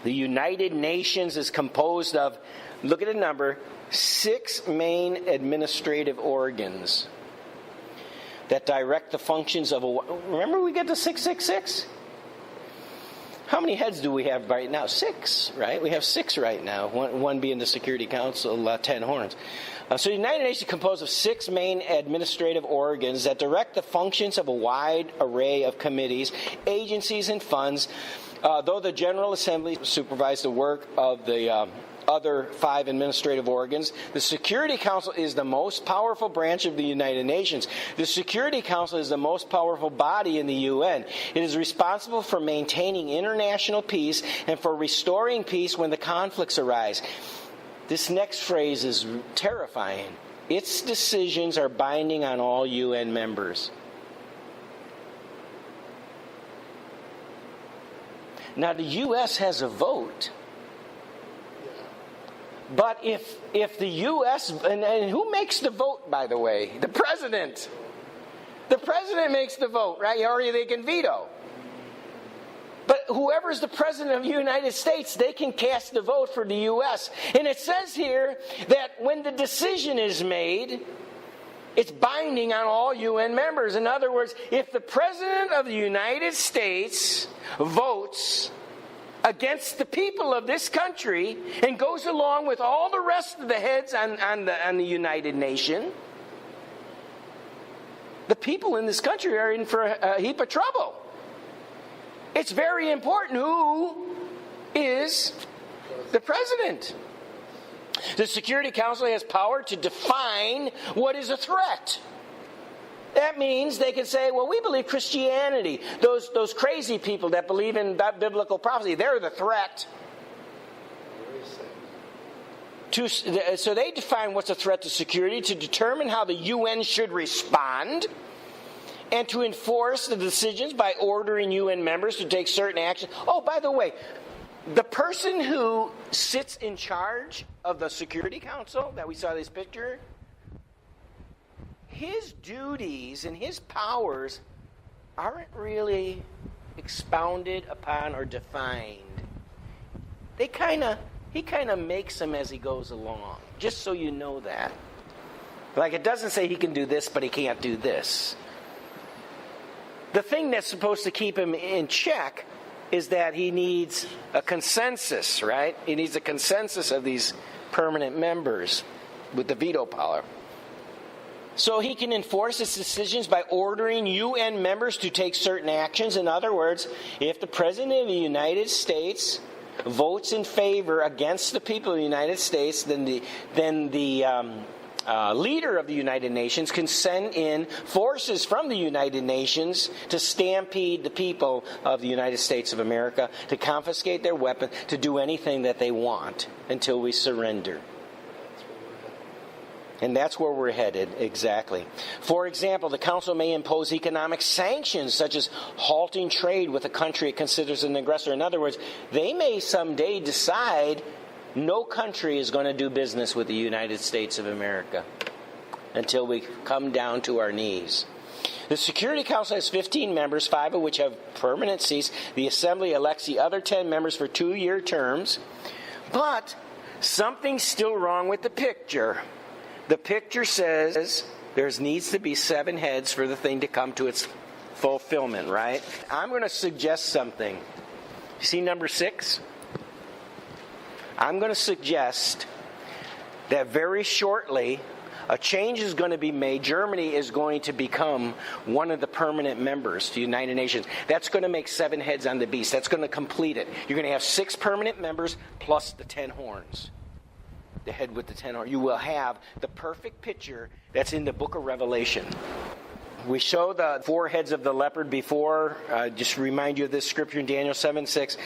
The United Nations is composed of, look at the number, 6 main administrative organs that direct the functions of a... Remember we get to 666? How many heads do we have right now? 6, right? We have 6 right now. One being the Security Council, 10 horns. So the United Nations is composed of 6 main administrative organs that direct the functions of a wide array of committees, agencies, and funds, though the General Assembly supervises the work of the other 5 administrative organs. The Security Council is the most powerful branch of the United Nations. The Security Council is the most powerful body in the UN. It is responsible for maintaining international peace and for restoring peace when the conflicts arise. This next phrase is terrifying. Its decisions are binding on all UN members. Now the U.S. has a vote. But if the U.S. And who makes the vote, by the way? The president. The president makes the vote, right? Or they can veto. But whoever's the president of the United States, they can cast the vote for the U.S. And it says here that when the decision is made, it's binding on all UN members. In other words, if the president of the United States votes against the people of this country and goes along with all the rest of the heads on the United Nation, the people in this country are in for a heap of trouble. It's very important who is the president. The Security Council has power to define what is a threat. That means they can say, well, we believe Christianity. Those crazy people that believe in biblical prophecy, they're the threat. So they define what's a threat to security, to determine how the UN should respond, and to enforce the decisions by ordering UN members to take certain action. Oh, by the way, the person who sits in charge of the Security Council that we saw this picture, his duties and his powers aren't really expounded upon or defined. He kind of makes them as he goes along, just so you know that. Like, it doesn't say he can do this, but he can't do this. The thing that's supposed to keep him in check is that he needs a consensus, right? He needs a consensus of these permanent members with the veto power. So he can enforce his decisions by ordering UN members to take certain actions. In other words, if the President of the United States votes in favor against the people of the United States, then the leader of the United Nations can send in forces from the United Nations to stampede the people of the United States of America, to confiscate their weapons, to do anything that they want until we surrender. And that's where we're headed, exactly. For example, the council may impose economic sanctions, such as halting trade with a country it considers an aggressor. In other words, they may someday decide no country is going to do business with the United States of America until we come down to our knees. The Security Council has 15 members, 5 of which have permanent seats. The Assembly elects the other 10 members for 2-year terms. But something's still wrong with the picture. The picture says there needs to be 7 heads for the thing to come to its fulfillment, right? I'm going to suggest something. You see number 6? I'm going to suggest that very shortly a change is going to be made. Germany is going to become one of the permanent members to the United Nations. That's going to make 7 heads on the beast. That's going to complete it. You're going to have 6 permanent members plus the 10 horns. The head with the 10 horns. You will have the perfect picture that's in the book of Revelation. We show the 4 heads of the leopard before. Just remind you of this scripture in Daniel 7:6.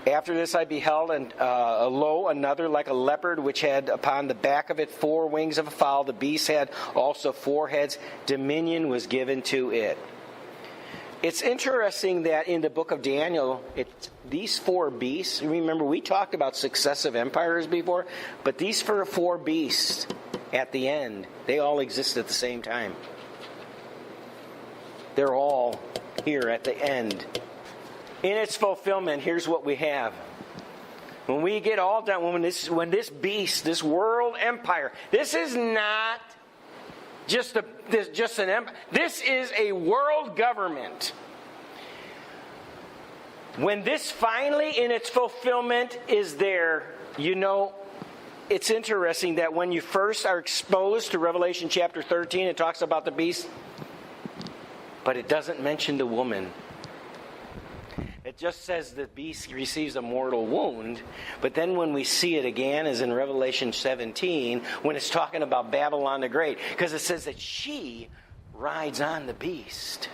After this I beheld, and lo, another like a leopard, which had upon the back of it 4 wings of a fowl. The beast had also 4 heads. Dominion was given to it. It's interesting that in the book of Daniel, these 4 beasts, remember we talked about successive empires before, but these 4 beasts at the end, they all exist at the same time. They're all here at the end. In its fulfillment, here's what we have. When we get all done, when this beast, this world empire, this is not just an empire. This is a world government. When this finally, in its fulfillment, is there, it's interesting that when you first are exposed to Revelation chapter 13, it talks about the beast, but it doesn't mention the woman. It just says the beast receives a mortal wound. But then when we see it again, as in Revelation 17, when it's talking about Babylon the Great, because it says that she rides on the beast.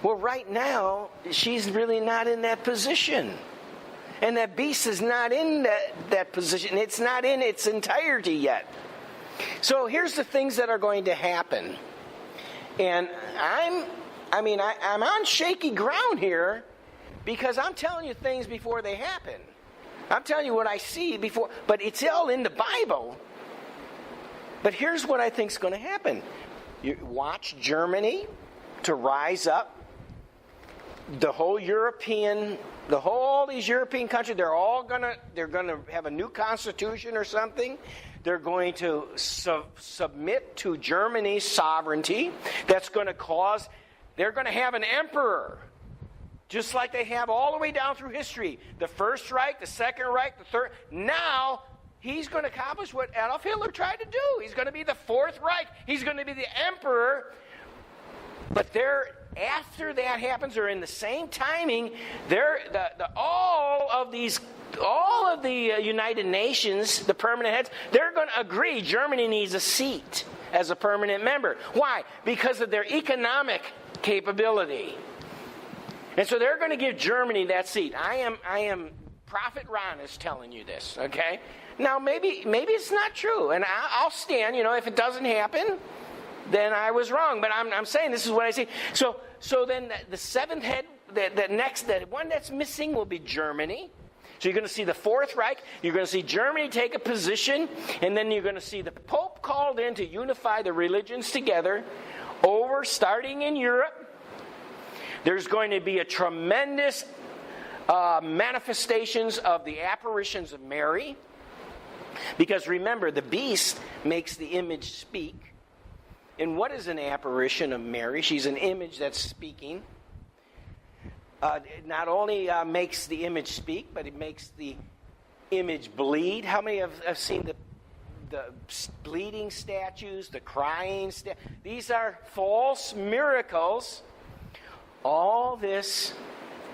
Well, right now, she's really not in that position. And that beast is not in that position. It's not in its entirety yet. So here's the things that are going to happen. And I'm on shaky ground here because I'm telling you things before they happen. I'm telling you what I see before, but it's all in the Bible. But here's what I think is going to happen. You watch Germany to rise up. All these European countries, they're going to have a new constitution or something. They're going to submit to Germany's sovereignty. That's going to cause, they're going to have an emperor, just like they have all the way down through history. The First Reich, the Second Reich, the Third. Now, he's going to accomplish what Adolf Hitler tried to do. He's going to be the Fourth Reich. He's going to be the emperor. But after that happens, or in the same timing, all of the United Nations, the permanent heads, they're going to agree Germany needs a seat as a permanent member. Why? Because of their economic capability. And so they're going to give Germany that seat. I am Prophet Ron is telling you this, okay? Now, maybe it's not true, and I'll stand, if it doesn't happen, then I was wrong. But I'm saying this is what I see. So then the 7th head, the one that's missing will be Germany. So you're going to see the Fourth Reich. You're going to see Germany take a position. And then you're going to see the Pope called in to unify the religions together starting in Europe. There's going to be a tremendous manifestations of the apparitions of Mary. Because remember, the beast makes the image speak. And what is an apparition of Mary? She's an image that's speaking. It not only makes the image speak, but it makes the image bleed. How many have seen the bleeding statues, the crying statues? These are false miracles. All this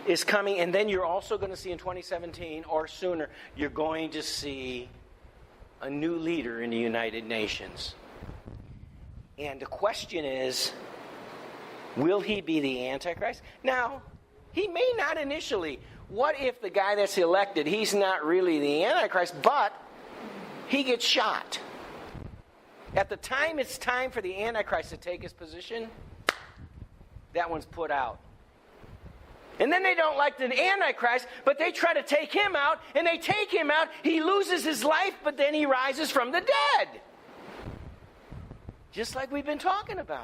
is coming. And then you're also going to see in 2017 or sooner, you're going to see a new leader in the United Nations. And the question is, will he be the Antichrist? Now, he may not initially. What if the guy that's elected, he's not really the Antichrist, but he gets shot? At the time it's time for the Antichrist to take his position, that one's put out. And then they don't like the Antichrist, but they try to take him out, and they take him out. He loses his life, but then he rises from the dead. Just like we've been talking about.